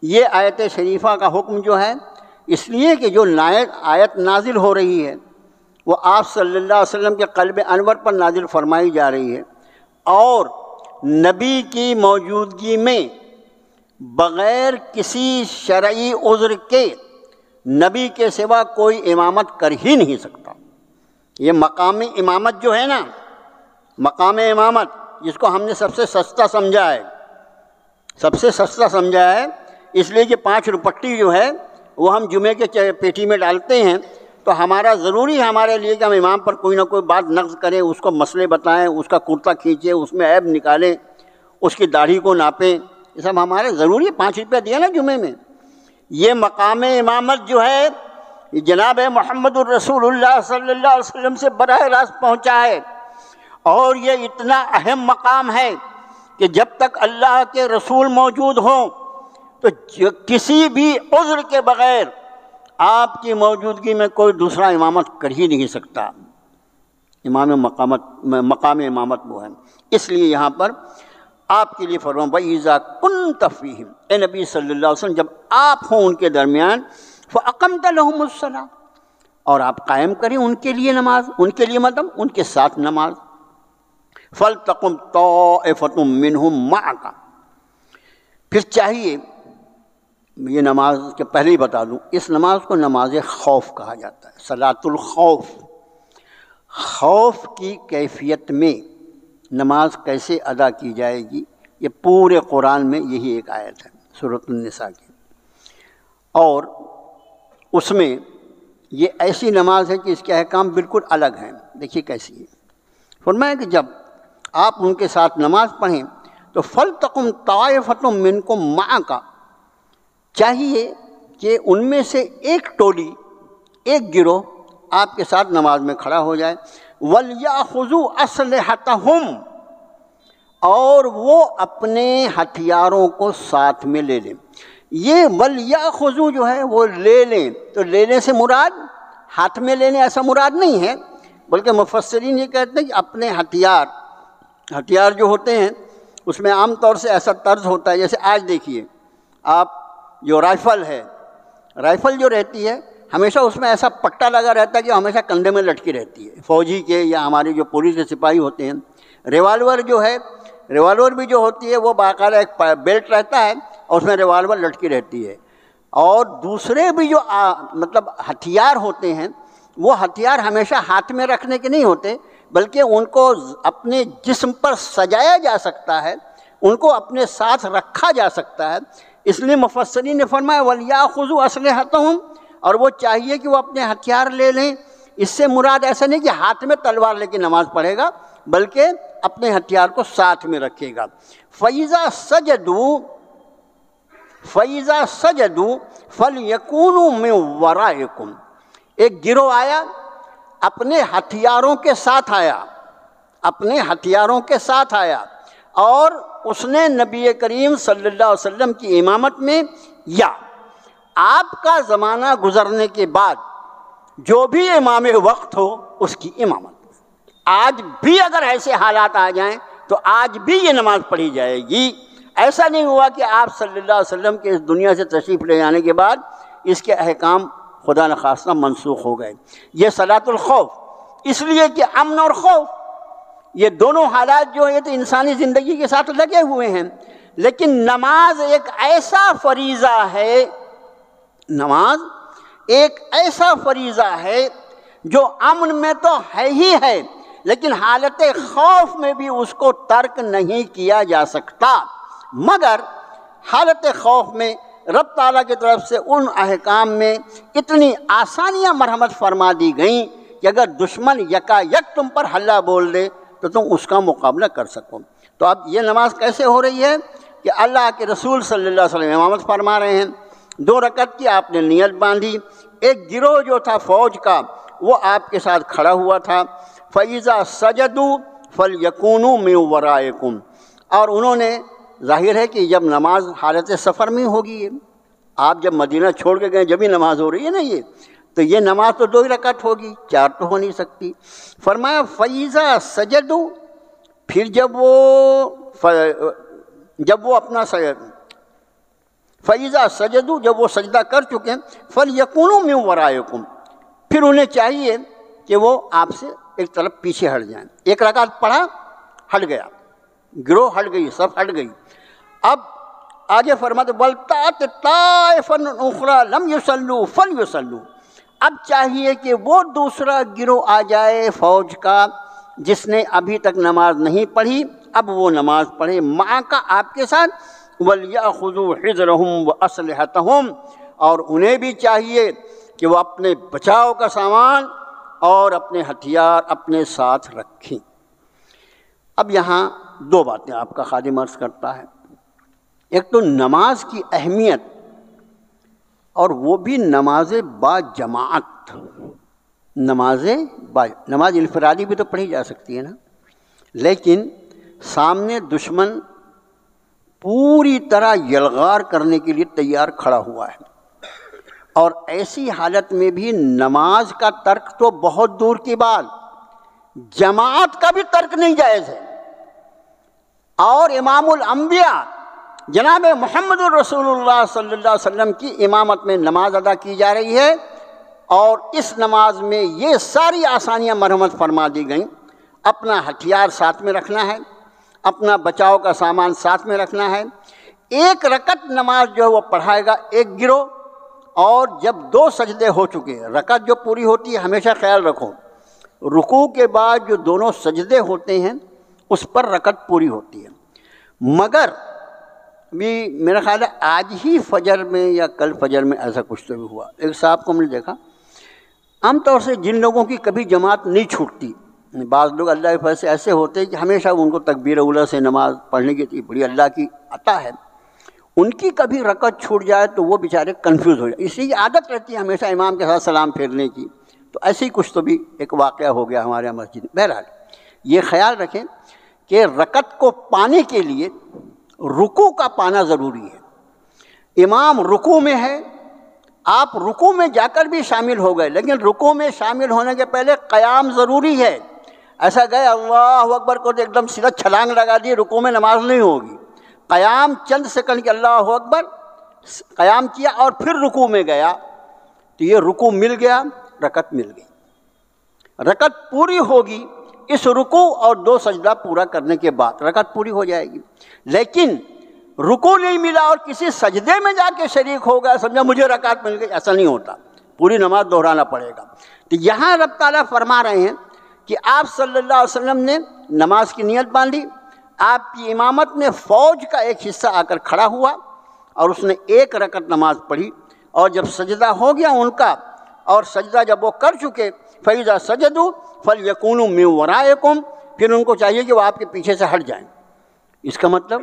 یہ آیت شریفہ کا حکم جو ہے اس لیے کہ جو آیت نازل ہو رہی ہے وہ آپ صلی اللہ علیہ وسلم کے قلب انور پر نازل فرمائی جا رہی ہے، اور نبی کی موجودگی میں بغیر کسی شرعی عذر کے نبی کے سوا کوئی امامت کر ہی نہیں سکتا۔ یہ مقام امامت جو ہے نا، مقام امامت جس کو ہم نے سب سے سستا سمجھا ہے، اس لیے کہ 5 روپٹی جو ہے وہ ہم جمعے کے پیٹی میں ڈالتے ہیں، تو ہمارا ضروری ہے ہمارے لیے کہ ہم امام پر کوئی نہ کوئی بات نقض کریں، اس کو مسئلے بتائیں، اس کا کرتا کھینچیں، اس میں عیب نکالیں، اس کی داڑھی کو ناپیں، یہ سب ہمارے ضروری ہے۔ 5 روپیہ دیا نا جمعے میں۔ یہ مقام امامت جو ہے یہ جناب محمد الرسول اللہ صلی اللہ علیہ وسلم سے براہ راست پہنچا ہے، اور یہ اتنا اہم مقام ہے کہ جب تک اللہ کے رسول موجود ہوں تو کسی بھی عذر کے بغیر آپ کی موجودگی میں کوئی دوسرا امامت کر ہی نہیں سکتا۔ مقام امامت وہ ہے، اس لیے یہاں پر آپ کے لیے فرمایا وَإِذَا كُنْتَ فِيهِمْ، اے نبی صلی اللہ علیہ وسلم جب آپ ہوں ان کے درمیان، فَأَقَمْتَ لَهُمُ الصَّلَاةَ، اور آپ قائم کریں ان کے لیے نماز، ان کے لیے مطلب ان کے ساتھ نماز۔ فَلْتَقُمْ طَائِفَةٌ مِّنْهُمْ مَعَكَ، پھر چاہیے، یہ نماز کے پہلے ہی بتا دوں، اس نماز کو نماز خوف کہا جاتا ہے، صلاۃ الخوف۔ خوف کی کیفیت میں نماز کیسے ادا کی جائے گی، یہ پورے قرآن میں یہی ایک آیت ہے سورۃ النساء کی، اور اس میں یہ ایسی نماز ہے کہ اس کے احکام بالکل الگ ہیں۔ دیکھیے کیسی ہے، فرمایا کہ جب آپ ان کے ساتھ نماز پڑھیں تو فَلْتَقُمْ طَائِفَةٌ مِّنْكُمْ مَعَكَ، چاہیے کہ ان میں سے ایک ٹولی، ایک گروہ آپ کے ساتھ نماز میں کھڑا ہو جائے۔ وَلْيَأْخُذُوا أَسْلِحَتَهُمْ، اور وہ اپنے ہتھیاروں کو ساتھ میں لے لیں۔ یہ وَلْيَأْخُذُوا جو ہے وہ لے لیں، تو لینے سے مراد ہاتھ میں لینے ایسا مراد نہیں ہے، بلکہ مفسرین یہ کہتے ہیں کہ اپنے ہتھیار جو ہوتے ہیں اس میں عام طور سے ایسا طرز ہوتا ہے، جیسے آج دیکھیے آپ جو رائفل ہے، رائفل جو رہتی ہے ہمیشہ اس میں ایسا پٹا لگا رہتا ہے کہ ہمیشہ کندھے میں لٹکی رہتی ہے، فوجی کے یا ہمارے جو پولیس کے سپاہی ہوتے ہیں۔ ریوالور جو ہے، ریوالور بھی جو ہوتی ہے وہ باقاعدہ ایک بیلٹ رہتا ہے اور اس میں ریوالور لٹکی رہتی ہے۔ اور دوسرے بھی جو مطلب ہتھیار ہوتے ہیں، وہ ہتھیار ہمیشہ ہاتھ میں رکھنے کے نہیں ہوتے، بلکہ ان کو اپنے جسم پر سجایا جا سکتا ہے، ان کو اپنے ساتھ رکھا جا سکتا ہے۔ اس لیے مفسرین نے فرمایا وَلْيَأْخُذُوا أَسْلِحَتَهُمْ، اور وہ چاہیے کہ وہ اپنے ہتھیار لے لیں۔ اس سے مراد ایسا نہیں کہ ہاتھ میں تلوار لے کے نماز پڑھے گا، بلکہ اپنے ہتھیار کو ساتھ میں رکھے گا۔ فَإِذَا سَجَدُوا فَلْيَكُونُوا مِنْ وَرَائِكُمْ، ایک گروہ آیا، اپنے ہتھیاروں کے ساتھ آیا، اپنے ہتھیاروں کے ساتھ آیا، اور اس نے نبی کریم صلی اللہ علیہ وسلم کی امامت میں یا آپ کا زمانہ گزرنے کے بعد جو بھی امام وقت ہو اس کی امامت۔ آج بھی اگر ایسے حالات آ جائیں تو آج بھی یہ نماز پڑھی جائے گی۔ ایسا نہیں ہوا کہ آپ صلی اللہ علیہ وسلم کے اس دنیا سے تشریف لے جانے کے بعد اس کے احکام خدا نخواستہ منسوخ ہو گئے۔ یہ صلاۃ الخوف، اس لیے کہ امن اور خوف یہ دونوں حالات جو ہیں تو انسانی زندگی کے ساتھ لگے ہوئے ہیں، لیکن نماز ایک ایسا فریضہ ہے، نماز ایک ایسا فریضہ ہے جو امن میں تو ہے ہی ہے، لیکن حالت خوف میں بھی اس کو ترک نہیں کیا جا سکتا، مگر حالت خوف میں رب تعالیٰ کی طرف سے ان احکام میں اتنی آسانیاں مرحمت فرما دی گئیں کہ اگر دشمن یکا یک تم پر حلہ بول دے تو تم اس کا مقابلہ کر سکو۔ تو اب یہ نماز کیسے ہو رہی ہے کہ اللہ کے رسول صلی اللہ علیہ وسلم امامت فرما رہے ہیں، 2 رکعت کی آپ نے نیت باندھی، ایک گروہ جو تھا فوج کا وہ آپ کے ساتھ کھڑا ہوا تھا۔ فَإِذَا سَجَدُوا فَلْيَكُونُوا مِنْ وَرَائِكُمْ، اور انہوں نے، ظاہر ہے کہ جب نماز حالت سفر میں ہوگی، آپ جب مدینہ چھوڑ کے گئے جبھی نماز ہو رہی ہے نا، یہ تو یہ نماز تو 2 ہی رکعت ہوگی، 4 تو ہو نہیں سکتی۔ فرمایا فَإِذَا سَجَدُوا، پھر جب وہ اپنا فَإِذَا سَجَدُوا، جب وہ سجدہ کر چکے، فَلْيَكُونُوا مِنْ وَرَائِكُمْ، پھر انہیں چاہیے کہ وہ آپ سے ایک طرف پیچھے ہٹ جائیں۔ 1 رکعت پڑھا، ہٹ گیا، گروہ ہٹ گئی، سب ہٹ گئی۔ اب آگے فرماتے وَلْتَأْتِ طَائِفَةٌ أُخْرَىٰ لَمْ يُصَلُّوا فَلْيُصَلُّوا، اب چاہیے کہ وہ دوسرا گروہ آ جائے فوج کا جس نے ابھی تک نماز نہیں پڑھی، اب وہ نماز پڑھے معاک آپ کے ساتھ۔ وَلْيَأْخُذُوا حِذْرَهُمْ وَأَسْلِحَتَهُمْ، اور انہیں بھی چاہیے کہ وہ اپنے بچاؤ کا سامان اور اپنے ہتھیار اپنے ساتھ رکھیں۔ اب یہاں 2 باتیں آپ کا خادم عرض کرتا ہے، ایک تو نماز کی اہمیت، اور وہ بھی نماز با جماعت۔ نماز انفرادی بھی تو پڑھی جا سکتی ہے نا، لیکن سامنے دشمن پوری طرح یلغار کرنے کے لیے تیار کھڑا ہوا ہے، اور ایسی حالت میں بھی نماز کا ترک تو بہت دور کی بات، جماعت کا بھی ترک نہیں جائز ہے۔ اور امام الانبیاء جناب محمد الرسول اللہ صلی اللہ علیہ وسلم کی امامت میں نماز ادا کی جا رہی ہے، اور اس نماز میں یہ ساری آسانیاں مرحمت فرما دی گئیں۔ اپنا ہتھیار ساتھ میں رکھنا ہے، اپنا بچاؤ کا سامان ساتھ میں رکھنا ہے۔ 1 رکعت نماز جو ہے وہ پڑھائے گا ایک گروہ، اور جب 2 سجدے ہو چکے، رکعت جو پوری ہوتی ہے ہمیشہ خیال رکھو رکوع کے بعد جو دونوں سجدے ہوتے ہیں اس پر رکعت پوری ہوتی ہے، مگر بھی میرا خیال ہے آج ہی فجر میں یا کل فجر میں ایسا کچھ تو بھی ہوا، ایک صاحب کو ہم نے دیکھا، عام طور سے جن لوگوں کی کبھی جماعت نہیں چھوٹتی، بعض لوگ اللہ کے فضل سے ایسے ہوتے ہیں کہ ہمیشہ ان کو تکبیر اولیٰ سے نماز پڑھنے کی بڑی اللہ کی عطا ہے، ان کی کبھی رکعت چھوٹ جائے تو وہ بیچارے کنفیوز ہو جائے، اسی کی عادت رہتی ہے ہمیشہ امام کے ساتھ سلام پھیرنے کی، تو ایسے ہی کچھ تو بھی ایک واقعہ ہو گیا ہمارے مسجد میں۔ بہرحال یہ خیال رکھیں کہ رکعت کو پانے کے لیے رکوع کا پانا ضروری ہے۔ امام رکوع میں ہے، آپ رکوع میں جا کر بھی شامل ہو گئے، لیکن رکوع میں شامل ہونے کے پہلے قیام ضروری ہے۔ ایسا گئے اللہ اکبر کو تو ایک دم سیدھا چھلانگ لگا دی، رکوع میں نماز نہیں ہوگی۔ قیام چند سیکنڈ کے اللہ اکبر قیام کیا اور پھر رکوع میں گیا تو یہ رکوع مل گیا، رکعت مل گئی، رکعت پوری ہوگی اس رکوع اور 2 سجدہ پورا کرنے کے بعد رکعت پوری ہو جائے گی۔ لیکن رکوع نہیں ملا اور کسی سجدے میں جا کے شریک ہو گیا، سمجھا مجھے رکعت مل گئی، ایسا نہیں ہوتا، پوری نماز دہرانا پڑے گا۔ تو یہاں رب تعالیٰ فرما رہے ہیں کہ آپ صلی اللہ علیہ وسلم نے نماز کی نیت باندھی، آپ کی امامت میں فوج کا ایک حصہ آ کر کھڑا ہوا اور اس نے 1 رکعت نماز پڑھی، اور جب سجدہ ہو گیا ان کا اور سجدہ جب وہ کر چکے فَإِذَا سَجَدُوا فَلْيَكُونُوا مِنْ وَرَائِكُمْ، پھر ان کو چاہیے کہ وہ آپ کے پیچھے سے ہٹ جائیں۔ اس کا مطلب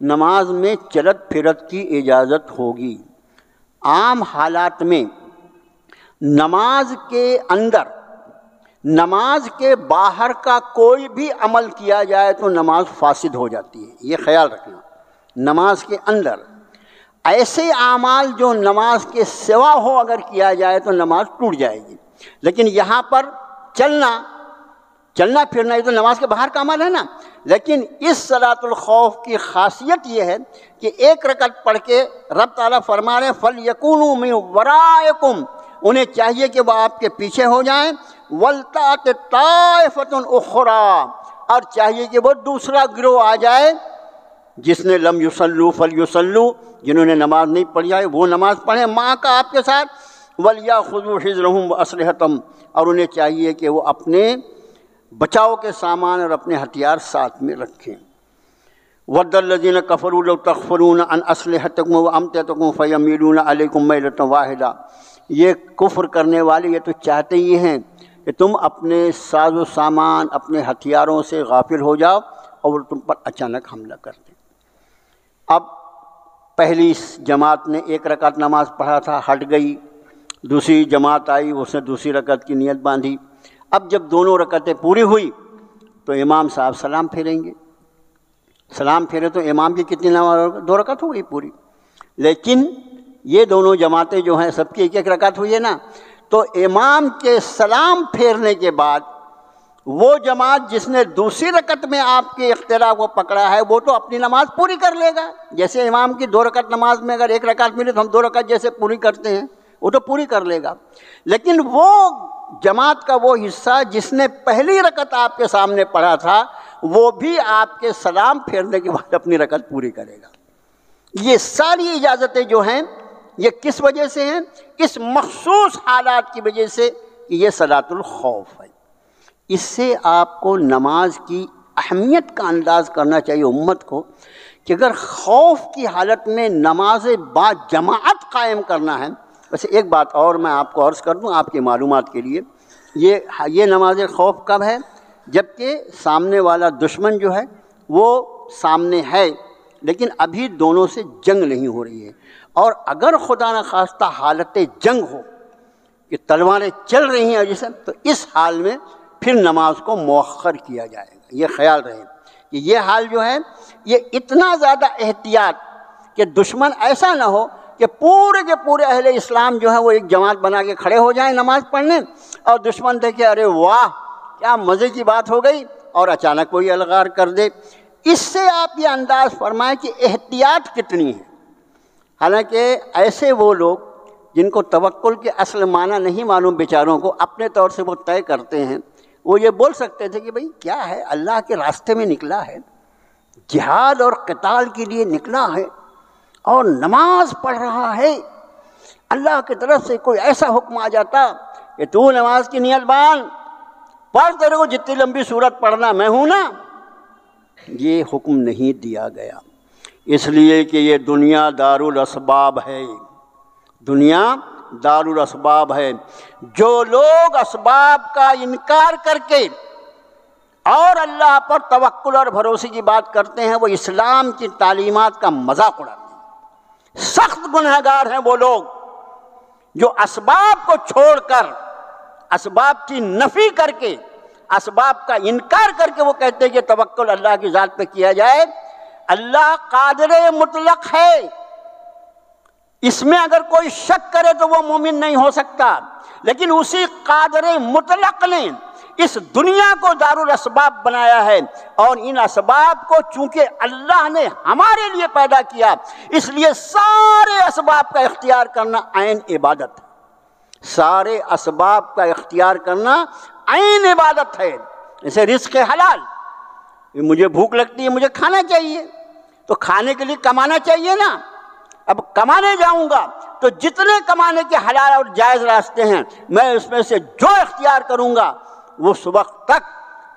نماز میں چلت پھرت کی اجازت ہوگی۔ عام حالات میں نماز کے اندر، نماز کے باہر کا کوئی بھی عمل کیا جائے تو نماز فاسد ہو جاتی ہے، یہ خیال رکھنا۔ نماز کے اندر ایسے اعمال جو نماز کے سوا ہو اگر کیا جائے تو نماز ٹوٹ جائے گی، لیکن یہاں پر چلنا پھرنا یہ تو نماز کے باہر کا عمل ہے نا۔ لیکن اس صلاۃ الخوف کی خاصیت یہ ہے کہ 1 رکعت پڑھ کے رب تعالیٰ فرما رہے ہیں فَلْيَكُونُوا مِنْ وَرَائِكُمْ، انہیں چاہیے کہ وہ آپ کے پیچھے ہو جائیں، وَلْتَأْتِ طَائِفَةٌ أُخْرَىٰ، اور چاہیے کہ وہ دوسرا گروہ آ جائے جس نے لم یصلوا فلیصلوا، جنہوں نے نماز نہیں پڑھی ہے وہ نماز پڑھیں ماں کا آپ کے ساتھ، وَلْيَأْخُذُوا حِذْرَهُمْ وَأَسْلِحَتَهُمْ، اور انہیں چاہیے کہ وہ اپنے بچاؤ کے سامان اور اپنے ہتھیار ساتھ میں رکھیں۔ وَدَّ الَّذِينَ كَفَرُوا لَوْ تَغْفُلُونَ عَنْ أَسْلِحَتِكُمْ وَأَمْتِعَتِكُمْ فَيَمِيلُونَ عَلَيْكُمْ مَيْلَةً وَاحِدَةً، یہ کفر کرنے والے یہ تو چاہتے ہی ہیں کہ تم اپنے ساز و سامان اپنے ہتھیاروں سے غافل ہو جاؤ اور تم پر اچانک حملہ کر دیں۔ اب پہلی جماعت نے 1 رکعت نماز پڑھا تھا، ہٹ گئی، دوسری جماعت آئی، اس نے دوسری رکعت کی نیت باندھی۔ اب جب دونوں رکعتیں پوری ہوئی تو امام صاحب سلام پھیریں گے، سلام پھیرے تو امام کی کتنی نماز ہوگی؟ 2 رکعت ہو گئی پوری۔ لیکن یہ دونوں جماعتیں جو ہیں سب کی 1 رکعت ہوئی ہے نا، تو امام کے سلام پھیرنے کے بعد وہ جماعت جس نے دوسری رکعت میں آپ کے اختلاف کو پکڑا ہے وہ تو اپنی نماز پوری کر لے گا، جیسے امام کی 2 رکعت نماز میں اگر 1 رکعت ملے تو ہم 2 رکعت جیسے پوری کرتے ہیں وہ تو پوری کر لے گا۔ لیکن وہ جماعت کا وہ حصہ جس نے پہلی رکعت آپ کے سامنے پڑھا تھا وہ بھی آپ کے سلام پھیرنے کے بعد اپنی رکعت پوری کرے گا۔ یہ ساری اجازتیں جو ہیں یہ کس وجہ سے ہیں؟ اس مخصوص حالات کی وجہ سے کہ یہ صلاۃ الخوف ہے۔ اس سے آپ کو نماز کی اہمیت کا انداز کرنا چاہیے امت کو کہ اگر خوف کی حالت میں نماز با جماعت قائم کرنا ہے۔ ویسے ایک بات اور میں آپ کو عرض کر دوں آپ کی معلومات کے لیے، یہ نماز خوف کب ہے؟ جب کہ سامنے والا دشمن جو ہے وہ سامنے ہے لیکن ابھی دونوں سے جنگ نہیں ہو رہی ہے، اور اگر خدا نخواستہ حالت جنگ ہو کہ تلواریں چل رہی ہیں جیسے، تو اس حال میں پھر نماز کو مؤخر کیا جائے گا۔ یہ خیال رہے کہ یہ حال جو ہے یہ اتنا زیادہ احتیاط کہ دشمن ایسا نہ ہو کہ پورے کے پورے اہل اسلام جو ہے وہ ایک جماعت بنا کے کھڑے ہو جائیں نماز پڑھنے، اور دشمن دیکھے ارے واہ کیا مزے کی بات ہو گئی اور اچانک کوئی الغار کر دے۔ اس سے آپ یہ انداز فرمائیں کہ احتیاط کتنی ہے۔ حالانکہ ایسے وہ لوگ جن کو توکل کے اصل معنی نہیں معلوم بیچاروں کو، اپنے طور سے وہ طے کرتے ہیں، وہ یہ بول سکتے تھے کہ بھئی کیا ہے، اللہ کے راستے میں نکلا ہے، جہاد اور قتال کے لیے نکلا ہے اور نماز پڑھ رہا ہے، اللہ کی طرف سے کوئی ایسا حکم آ جاتا کہ تو نماز کی نیت باندھ، پڑھ تیرے کو جتنی لمبی سورت پڑھنا میں ہوں نا۔ یہ حکم نہیں دیا گیا، اس لیے کہ یہ دنیا دارالاسباب ہے، دنیا دارالاسباب ہے۔ جو لوگ اسباب کا انکار کر کے اور اللہ پر توکل اور بھروسے کی بات کرتے ہیں وہ اسلام کی تعلیمات کا مذاق اڑاتے ہیں۔ سخت گنہگار ہیں وہ لوگ جو اسباب کو چھوڑ کر، اسباب کی نفی کر کے، اسباب کا انکار کر کے وہ کہتے ہیں کہ توکل اللہ کی ذات پہ کیا جائے۔ اللہ قادر مطلق ہے، اس میں اگر کوئی شک کرے تو وہ مومن نہیں ہو سکتا، لیکن اسی قادر مطلق نے اس دنیا کو دارالاسباب بنایا ہے، اور ان اسباب کو چونکہ اللہ نے ہمارے لیے پیدا کیا، اس لیے سارے اسباب کا اختیار کرنا عین عبادت ہے۔ سارے اسباب کا اختیار کرنا عین عبادت ہے۔ جیسے رزق حلال، مجھے بھوک لگتی ہے، مجھے کھانا چاہیے، تو کھانے کے لیے کمانا چاہیے نا۔ اب کمانے جاؤں گا تو جتنے کمانے کے حلال اور جائز راستے ہیں، میں اس میں سے جو اختیار کروں گا وہ اس وقت تک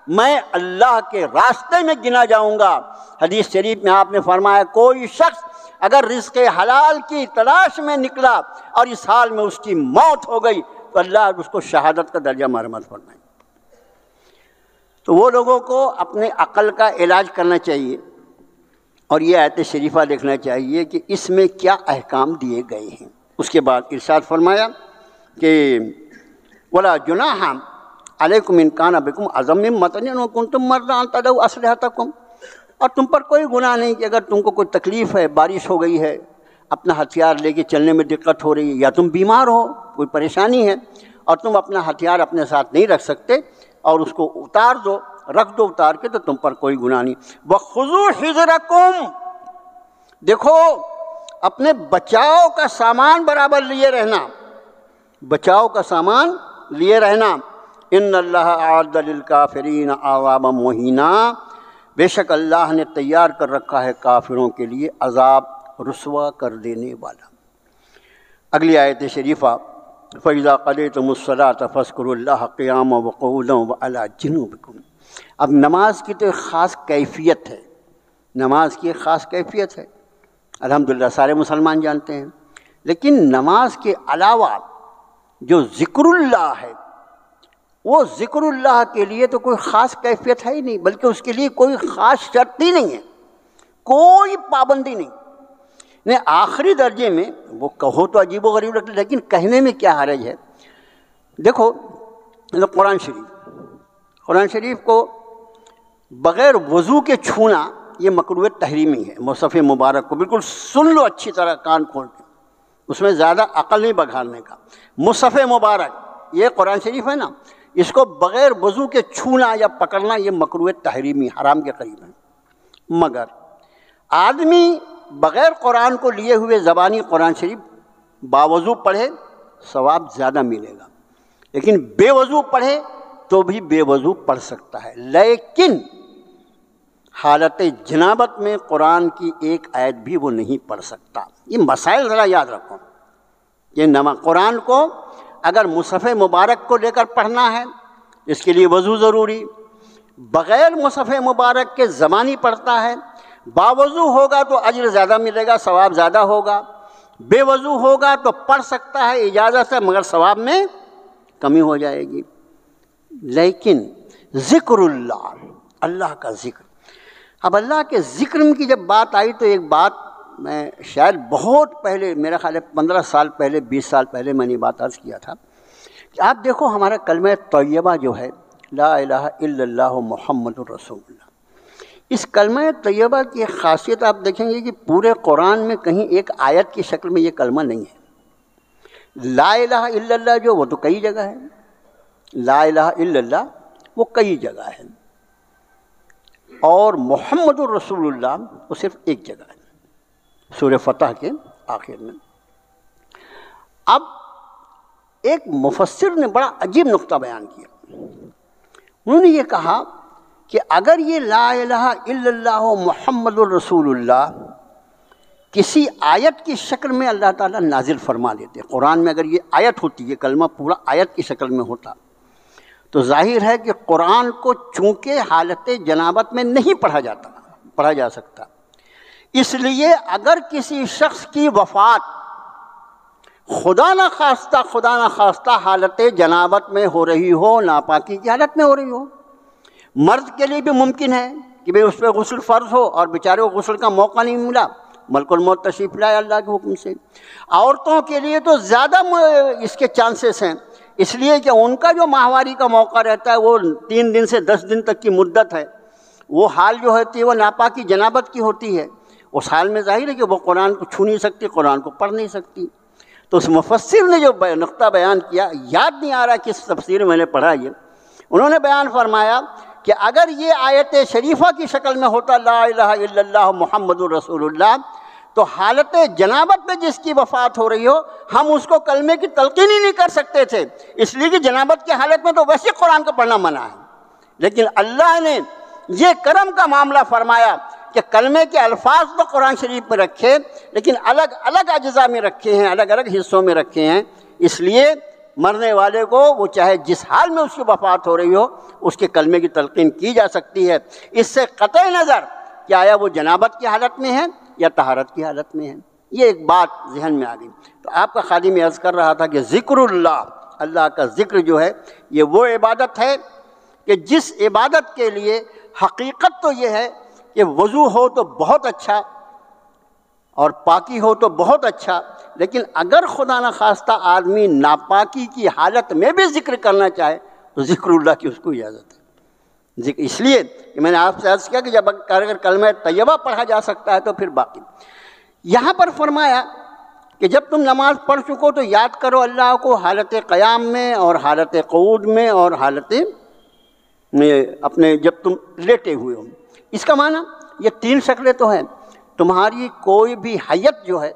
میں اللہ کے راستے میں گنا جاؤں گا۔ حدیث شریف میں آپ نے فرمایا، کوئی شخص اگر رزق حلال کی تلاش میں نکلا اور اس حال میں اس کی موت ہو گئی تو اللہ اس کو شہادت کا درجہ مرحمت فرمائے۔ تو وہ لوگوں کو اپنے عقل کا علاج کرنا چاہیے، اور یہ آیت شریفہ دیکھنا چاہیے کہ اس میں کیا احکام دیے گئے ہیں۔ اس کے بعد ارشاد فرمایا کہ وَلَا جُنَاحَ عَلَيْكُمْ إِن كَانَ بِكُمْ أَذًى مِّن مَطَرٍ وَكُنتُم مَّرْضَىٰ أَن تَضَعُوا أَسْلِحَتَكُمْ، اور تم پر کوئی گناہ نہیں کہ اگر تم کو کوئی تکلیف ہے، بارش ہو گئی ہے، اپنا ہتھیار لے کے چلنے میں دقت ہو رہی ہے، یا تم بیمار ہو، کوئی پریشانی ہے اور تم اپنا ہتھیار اپنے ساتھ نہیں رکھ سکتے، اور اس کو اتار دو، رکھ دو اتار کے، تو تم پر کوئی گناہ نہیں۔ وَخُذُوا حِذْرَكُمْ، دیکھو اپنے بچاؤ کا سامان برابر لیے رہنا، بچاؤ کا سامان لیے رہنا۔ ان اللہ اعد للکافرین عذابا مہینا، بے شک اللہ نے تیار کر رکھا ہے کافروں کے لیے عذاب رسوا کر دینے والا۔ اگلی آیت شریفہ، فَإِذَا قَضَيْتُمُ الصَّلَاةَ فَاذْكُرُوا اللَّهَ قِيَامًا وَقُعُودًا وَعَلَىٰ جُنُوبِكُمْ۔ اب نماز کی تو ایک خاص کیفیت ہے، نماز کی ایک خاص کیفیت ہے، الحمدللہ سارے مسلمان جانتے ہیں، لیکن نماز کے علاوہ جو ذکر اللہ ہے، وہ ذکر اللہ کے لیے تو کوئی خاص کیفیت ہے ہی نہیں، بلکہ اس کے لیے کوئی خاص شرط ہی نہیں ہے، کوئی پابندی نہیں۔ آخری درجے میں وہ کہو تو عجیب و غریب لگتا ہے، لیکن کہنے میں کیا حرج ہے۔ دیکھو قرآن شریف کو بغیر وضو کے چھونا یہ مکروہ تحریمی ہے۔ مصحف مبارک کو بالکل سن لو اچھی طرح کان کھول کے، اس میں زیادہ عقل نہیں بگھارنے کا۔ مصحف مبارک یہ قرآن شریف ہے نا، اس کو بغیر وضو کے چھونا یا پکڑنا یہ مکروہ تحریمی، حرام کے قریب ہے۔ مگر آدمی بغیر قرآن کو لیے ہوئے زبانی قرآن شریف باوضو پڑھے ثواب زیادہ ملے گا، لیکن بے وضو پڑھے تو بھی بے وضو پڑھ سکتا ہے، لیکن حالت جنابت میں قرآن کی ایک آیت بھی وہ نہیں پڑھ سکتا۔ یہ مسائل ذرا یاد رکھو، یہ قرآن کو اگر مصحف مبارک کو لے کر پڑھنا ہے اس کے لیے وضو ضروری، بغیر مصحف مبارک کے زمانی پڑھتا ہے، باوضو ہوگا تو اجر زیادہ ملے گا، ثواب زیادہ ہوگا، بے وضو ہوگا تو پڑھ سکتا ہے اجازت ہے، مگر ثواب میں کمی ہو جائے گی۔ لیکن ذکر اللہ، اللہ کا ذکر، اب اللہ کے ذکر کی جب بات آئی تو ایک بات میں شاید بہت پہلے، میرا خیال ہے 15 سال پہلے، 20 سال پہلے میں نے بات عرض کیا تھا کہ آپ دیکھو ہمارا کلمہ طیبہ جو ہے، لا الہ الا اللہ محمد الرسول اللہ، اس کلمہ طیبہ کی ایک خاصیت آپ دیکھیں گے کہ پورے قرآن میں کہیں ایک آیت کی شکل میں یہ کلمہ نہیں ہے۔ لا الہ الا اللہ جو وہ تو کئی جگہ ہے، لا الہ الا اللہ وہ کئی جگہ ہے، اور محمد الرسول اللہ وہ صرف ایک جگہ ہے، سورہ فتح کے آخر میں۔ اب ایک مفسر نے بڑا عجیب نقطہ بیان کیا، انہوں نے یہ کہا کہ اگر یہ لا الہ الا اللہ محمد الرسول اللہ کسی آیت کی شکل میں اللہ تعالیٰ نازل فرما دیتے، قرآن میں اگر یہ آیت ہوتی، یہ کلمہ پورا آیت کی شکل میں ہوتا، تو ظاہر ہے کہ قرآن کو چونکہ حالت جنابت میں نہیں پڑھا جا سکتا، اس لیے اگر کسی شخص کی وفات خدا نہ خواستہ حالت جنابت میں ہو رہی ہو، ناپاکی کی حالت میں ہو رہی ہو، مرد کے لیے بھی ممکن ہے کہ بھئی اس پہ غسل فرض ہو اور بیچارے کو غسل کا موقع نہیں ملا، ملک الموت تشریف لائے اللہ کے حکم سے۔ عورتوں کے لیے تو زیادہ اس کے چانسز ہیں، اس لیے کہ ان کا جو ماہواری کا موقع رہتا ہے وہ 3 دن سے 10 دن تک کی مدت ہے، وہ حال جو ہوتی ہے وہ ناپاکی جنابت کی ہوتی ہے، اس حال میں ظاہر ہے کہ وہ قرآن کو چھو نہیں سکتی، قرآن کو پڑھ نہیں سکتی۔ تو اس مفسر نے جو نقطہ بیان کیا، یاد نہیں آ رہا کس تفسیر میں نے پڑھا یہ، انہوں نے بیان فرمایا کہ اگر یہ آیت شریفہ کی شکل میں ہوتا لا الہ الا اللہ محمد الرسول اللہ، تو حالت جنابت میں جس کی وفات ہو رہی ہو ہم اس کو کلمے کی تلقین ہی نہیں کر سکتے تھے، اس لیے کہ جنابت کی حالت میں تو ویسے قرآن کو پڑھنا منع ہے۔ لیکن اللہ نے یہ کرم کا معاملہ فرمایا کہ کلمے کے الفاظ تو قرآن شریف میں رکھے، لیکن الگ الگ اجزاء میں رکھے ہیں، الگ الگ حصوں میں رکھے ہیں، اس لیے مرنے والے کو وہ چاہے جس حال میں اس کی وفات ہو رہی ہو اس کے کلمے کی تلقین کی جا سکتی ہے، اس سے قطع نظر کہ آیا وہ جنابت کی حالت میں ہے یا طہارت کی حالت میں ہے۔ یہ ایک بات ذہن میں آ گئی۔ تو آپ کا خادم عرض کر رہا تھا کہ ذکر اللہ، اللہ کا ذکر جو ہے یہ وہ عبادت ہے کہ جس عبادت کے لیے حقیقت تو یہ ہے کہ وضو ہو تو بہت اچھا اور پاکی ہو تو بہت اچھا، لیکن اگر خدا نخواستہ آدمی ناپاکی کی حالت میں بھی ذکر کرنا چاہے تو ذکر اللہ کی اس کو اجازت ہے۔ ذکر اس لیے کہ میں نے آپ سے عرض کیا کہ جب اگر کلمہ طیبہ پڑھا جا سکتا ہے تو پھر باقی۔ یہاں پر فرمایا کہ جب تم نماز پڑھ چکو تو یاد کرو اللہ کو حالت قیام میں اور حالت قعود میں اور حالت میں اپنے جب تم لیٹے ہوئے ہو۔ اس کا معنی یہ تین شکلیں تو ہیں، تمہاری کوئی بھی حیت جو ہے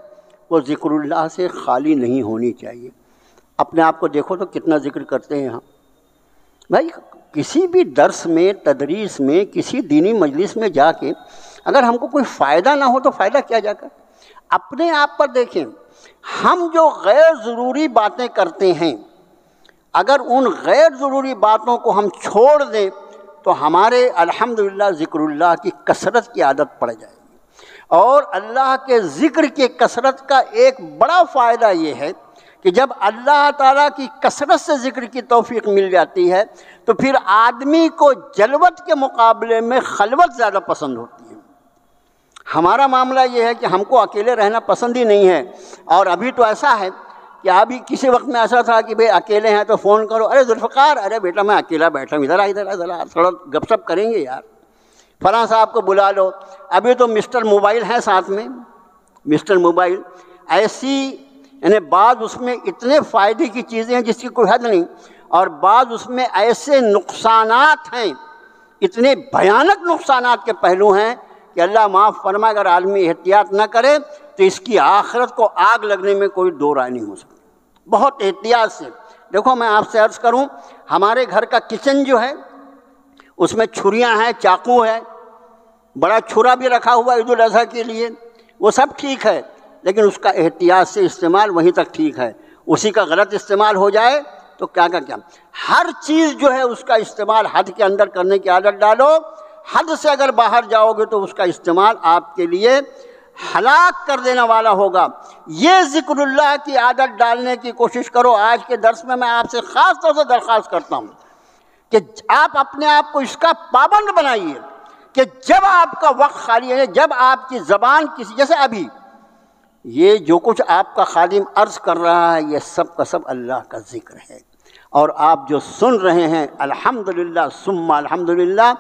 وہ ذکر اللہ سے خالی نہیں ہونی چاہیے۔ اپنے آپ کو دیکھو تو کتنا ذکر کرتے ہیں ہم بھائی، کسی بھی درس میں تدریس میں کسی دینی مجلس میں جا کے اگر ہم کو کوئی فائدہ نہ ہو تو فائدہ کیا جا کر؟ اپنے آپ پر دیکھیں، ہم جو غیر ضروری باتیں کرتے ہیں اگر ان غیر ضروری باتوں کو ہم چھوڑ دیں تو ہمارے الحمدللہ ذکر اللہ کی کثرت کی عادت پڑ جائے گی۔ اور اللہ کے ذکر کی کثرت کا ایک بڑا فائدہ یہ ہے کہ جب اللہ تعالیٰ کی کثرت سے ذکر کی توفیق مل جاتی ہے تو پھر آدمی کو جلوت کے مقابلے میں خلوت زیادہ پسند ہوتی ہے۔ ہمارا معاملہ یہ ہے کہ ہم کو اکیلے رہنا پسند ہی نہیں ہے، اور ابھی تو ایسا ہے کہ ابھی کسی وقت میں ایسا تھا کہ بھئی اکیلے ہیں تو فون کرو، ارے ذوالفقار، ارے بیٹا میں اکیلا بیٹھا ہوں، ادھر آ تھوڑا گپ شپ کریں گے یار، فلاں صاحب کو بلا لو۔ ابھی تو مسٹر موبائل ہیں ساتھ میں، مسٹر موبائل ایسی، یعنی بعض اس میں اتنے فائدے کی چیزیں ہیں جس کی کوئی حد نہیں، اور بعض اس میں ایسے نقصانات ہیں، اتنے بھیانک نقصانات کے پہلو ہیں کہ اللہ معاف فرمائے اگر آدمی احتیاط نہ کرے تو اس کی آخرت کو آگ لگنے میں کوئی دو رائے نہیں ہو سکتی۔ بہت احتیاط سے دیکھو، میں آپ سے عرض کروں، ہمارے گھر کا کچن جو ہے اس میں چھریاں ہیں، چاقو ہے، بڑا چھرا بھی رکھا ہوا عید الاضحیٰ کے لیے، وہ سب ٹھیک ہے، لیکن اس کا احتیاط سے استعمال وہیں تک ٹھیک ہے، اسی کا غلط استعمال ہو جائے تو کیا کا کیا۔ ہر چیز جو ہے اس کا استعمال حد کے اندر کرنے کی عادت ڈالو، حد سے اگر باہر جاؤ گے تو اس کا استعمال آپ کے لیے ہلاک کر دینے والا ہوگا۔ یہ ذکر اللہ کی عادت ڈالنے کی کوشش کرو۔ آج کے درس میں آپ سے خاص طور سے درخواست کرتا ہوں کہ آپ اپنے آپ کو اس کا پابند بنائیے کہ جب آپ کا وقت خالی ہے، جب آپ کی زبان کسی، جیسے ابھی یہ جو کچھ آپ کا خادم عرض کر رہا ہے یہ سب کا سب اللہ کا ذکر ہے، اور آپ جو سن رہے ہیں الحمدللہ ثم الحمدللہ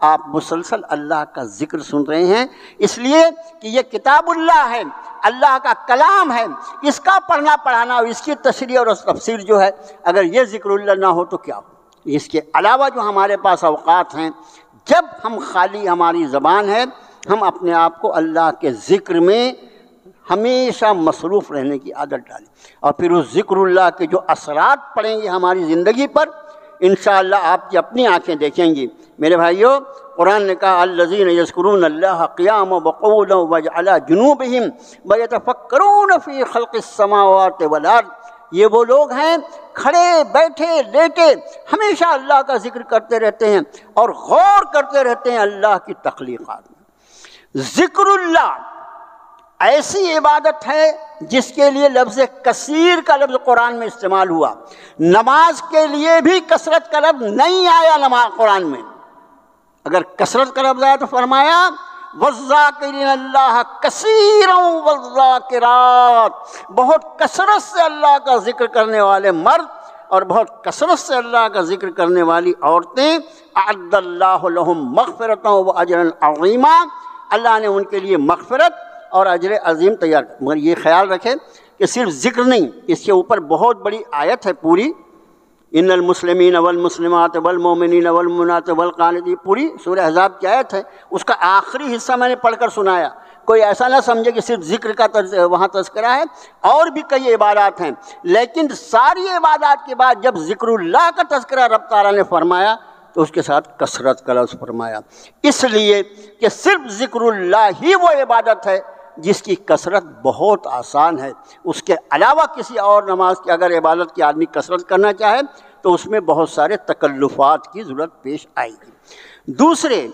آپ مسلسل اللہ کا ذکر سن رہے ہیں، اس لیے کہ یہ کتاب اللہ ہے، اللہ کا کلام ہے، اس کا پڑھنا پڑھانا اور اس کی تشریح اور تفسیر جو ہے، اگر یہ ذکر اللہ نہ ہو تو کیا ہو۔ اس کے علاوہ جو ہمارے پاس اوقات ہیں جب ہم خالی ہماری زبان ہے، ہم اپنے آپ کو اللہ کے ذکر میں ہمیشہ مصروف رہنے کی عادت ڈالیں، اور پھر اس ذکر اللہ کے جو اثرات پڑیں گے ہماری زندگی پر انشاءاللہ آپ کی اپنی آنکھیں دیکھیں گی۔ میرے بھائیو، قرآن نے کہا الذین یذکرون اللہ قیاما وقعودا وعلی جنوبہم ویتفکرون فی خلق السماوات والارض، یہ وہ لوگ ہیں کھڑے بیٹھے لیٹے ہمیشہ اللہ کا ذکر کرتے رہتے ہیں اور غور کرتے رہتے ہیں اللہ کی تخلیقات میں۔ ذکر اللہ ایسی عبادت ہے جس کے لیے لفظ کثیر کا لفظ قرآن میں استعمال ہوا۔ نماز کے لیے بھی کثرت کا لفظ نہیں آیا نماز قرآن میں، اگر کثرت کا لفظ آیا تو فرمایا وَالذَّاكِرِينَ اللَّهَ كَثِيرًا وَالذَّاكِرَاتِ، بہت کثرت سے اللہ کا ذکر کرنے والے مرد اور بہت کثرت سے اللہ کا ذکر کرنے والی عورتیں، اعد اللہ لہم مغفرۃ واجرا عظیما، اللہ نے ان کے لیے مغفرت اور اجر عظیم تیار کر۔ مگر یہ خیال رکھیں کہ صرف ذکر نہیں، اس کے اوپر بہت بڑی آیت ہے پوری ان المسلمین والمسلمات والمؤمنین والمؤمنات والقانتین، پوری سورہ احزاب کی آیت ہے، اس کا آخری حصہ میں نے پڑھ کر سنایا. کوئی ایسا نہ سمجھے کہ صرف ذکر کا وہاں تذکرہ ہے، اور بھی کئی عبادات ہیں، لیکن ساری عبادات کے بعد جب ذکر اللہ کا تذکرہ رب تعالیٰ نے فرمایا تو اس کے ساتھ کثرت کا لفظ فرمایا، اس لیے کہ صرف ذکر اللہ ہی وہ عبادت ہے جس کی کثرت بہت آسان ہے. اس کے علاوہ کسی اور نماز کی اگر عبادت کی آدمی کثرت کرنا چاہے تو اس میں بہت سارے تکلفات کی ضرورت پیش آئے گی. دوسرے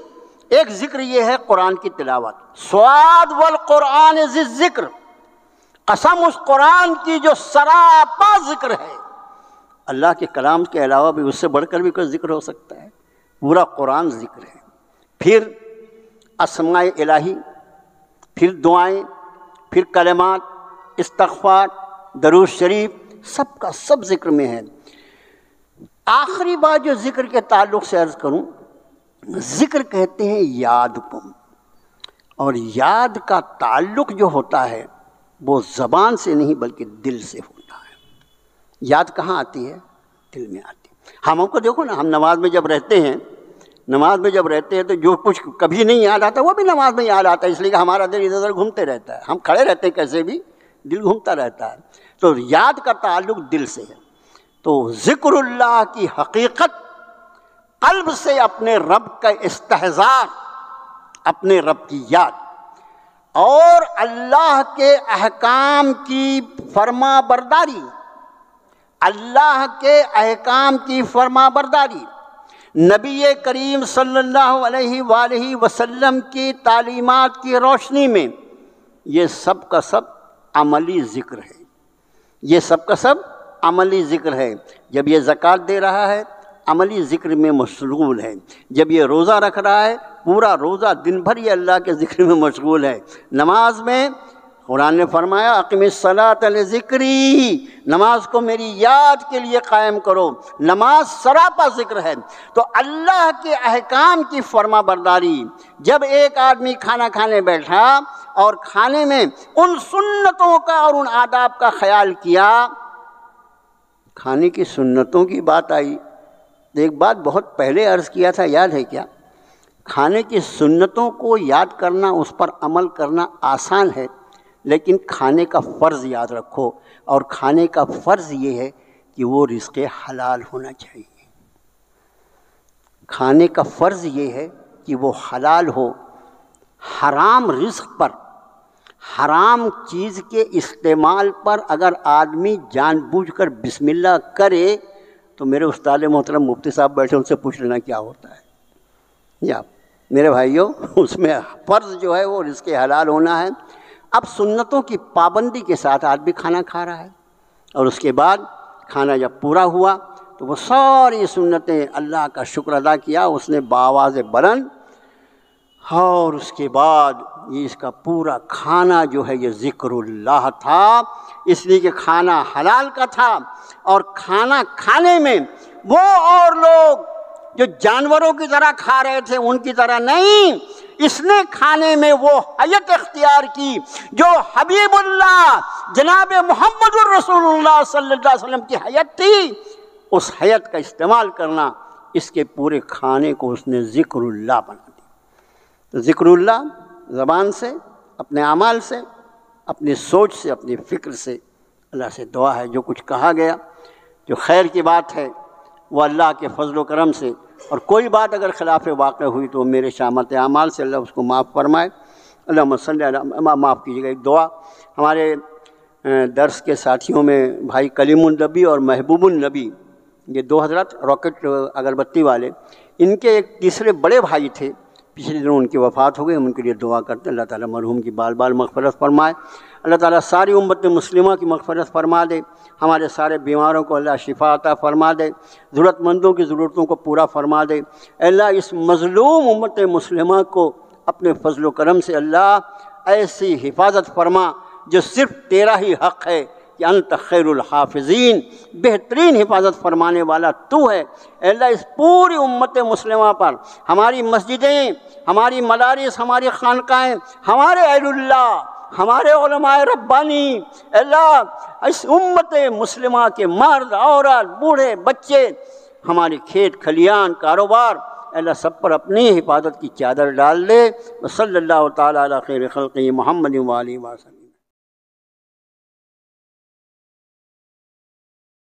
ایک ذکر یہ ہے قرآن کی تلاوت. صاد والقرآن ذی الذکر، قسم اس قرآن کی جو سراپا ذکر ہے. اللہ کے کلام کے علاوہ بھی اس سے بڑھ کر بھی کوئی ذکر ہو سکتا ہے؟ پورا قرآن ذکر ہے. پھر اسماء الہی، پھر دعائیں، پھر کلمات، استغفار، درود شریف، سب کا سب ذکر میں ہے. آخری بات جو ذکر کے تعلق سے عرض کروں، ذکر کہتے ہیں یاد کو، اور یاد کا تعلق جو ہوتا ہے وہ زبان سے نہیں بلکہ دل سے ہوتا ہے. یاد کہاں آتی ہے؟ دل میں آتی ہے. ہم کو دیکھو نا، ہم نماز میں جب رہتے ہیں تو جو کچھ کبھی نہیں یاد آتا وہ بھی نماز میں یاد آتا ہے، اس لیے کہ ہمارا دل ادھر ادھر گھومتے رہتا ہے. ہم کھڑے رہتے ہیں کیسے بھی دل گھومتا رہتا ہے. تو یاد کا تعلق دل سے ہے. تو ذکر اللہ کی حقیقت قلب سے اپنے رب کا استحضار، اپنے رب کی یاد، اور اللہ کے احکام کی فرما برداری، اللہ کے احکام کی فرما برداری، نبی کریم صلی اللہ علیہ وآلہ وسلم کی تعلیمات کی روشنی میں، یہ سب کا سب عملی ذکر ہے. یہ سب کا سب عملی ذکر ہے. جب یہ زکوٰۃ دے رہا ہے عملی ذکر میں مشغول ہے. جب یہ روزہ رکھ رہا ہے پورا روزہ دن بھر یہ اللہ کے ذکر میں مشغول ہے. نماز میں قرآن نے فرمایا اقم الصلاۃ لذکری، نماز کو میری یاد کے لیے قائم کرو. نماز سراپا ذکر ہے. تو اللہ کے احکام کی فرما برداری. جب ایک آدمی کھانا کھانے بیٹھا اور کھانے میں ان سنتوں کا اور ان آداب کا خیال کیا، کھانے کی سنتوں کی بات آئی تو ایک بات بہت پہلے عرض کیا تھا، یاد ہے کیا؟ کھانے کی سنتوں کو یاد کرنا، اس پر عمل کرنا آسان ہے، لیکن کھانے کا فرض یاد رکھو. اور کھانے کا فرض یہ ہے کہ وہ رزق حلال ہونا چاہیے. کھانے کا فرض یہ ہے کہ وہ حلال ہو. حرام رزق پر، حرام چیز کے استعمال پر اگر آدمی جان بوجھ کر بسم اللہ کرے تو میرے استاد محترم مفتی صاحب بیٹھے، ان سے پوچھ لینا کیا ہوتا ہے. یا میرے بھائیوں، اس میں فرض جو ہے وہ رزق حلال ہونا ہے. اب سنتوں کی پابندی کے ساتھ آدمی کھانا کھا رہا ہے، اور اس کے بعد کھانا جب پورا ہوا تو وہ ساری سنتیں اللہ کا شکر ادا کیا اس نے بآواز بلند، اور اس کے بعد یہ اس کا پورا کھانا جو ہے یہ ذکر اللہ تھا. اس لیے کہ کھانا حلال کا تھا، اور کھانا کھانے میں وہ اور لوگ جو جانوروں کی طرح کھا رہے تھے ان کی طرح نہیں، اس نے کھانے میں وہ حیت اختیار کی جو حبیب اللہ جناب محمد الرسول اللہ صلی اللہ علیہ وسلم کی حیت تھی. اس حیت کا استعمال کرنا، اس کے پورے کھانے کو اس نے ذکر اللہ بنا دیا. تو ذکر اللہ زبان سے، اپنے اعمال سے، اپنی سوچ سے، اپنی فکر سے. اللہ سے دعا ہے جو کچھ کہا گیا جو خیر کی بات ہے وہ اللہ کے فضل و کرم سے، اور کوئی بات اگر خلاف واقع ہوئی تو میرے شامت اعمال سے اللہ اس کو معاف فرمائے. اللہم صلی اللہ، معاف کیجیے گا. ایک دعا ہمارے درس کے ساتھیوں میں بھائی کلیم النبی اور محبوب النبی، یہ دو حضرات راکٹ اگربتی والے، ان کے ایک تیسرے بڑے بھائی تھے، پچھلے دنوں ان کی وفات ہو گئی. ہم ان کے لیے دعا کرتے ہیں اللہ تعالیٰ مرحوم کی بال بال مغفرت فرمائے. اللہ تعالیٰ ساری امت مسلمہ کی مغفرت فرما دے. ہمارے سارے بیماروں کو اللہ شفا عطا فرما دے. ضرورت مندوں کی ضرورتوں کو پورا فرما دے. اللہ اس مظلوم امت مسلمہ کو اپنے فضل و کرم سے اللہ ایسی حفاظت فرما جو صرف تیرا ہی حق ہے کہ انت خیر الحافظین، بہترین حفاظت فرمانے والا تو ہے. اللہ اس پوری امت مسلمہ پر، ہماری مسجدیں، ہماری مدارس، ہماری خانقاہیں، ہمارے اہل اللہ، ہمارے علماء ربانی، اللہ اس امت مسلمہ کے مرد، عورت، بوڑھے، بچے، ہمارے کھیت کھلیان، کاروبار، اللہ سب پر اپنی حفاظت کی چادر ڈال لے۔ صلی اللہ تعالیٰ علی خیر خلقہ محمد و آلہ وسلم۔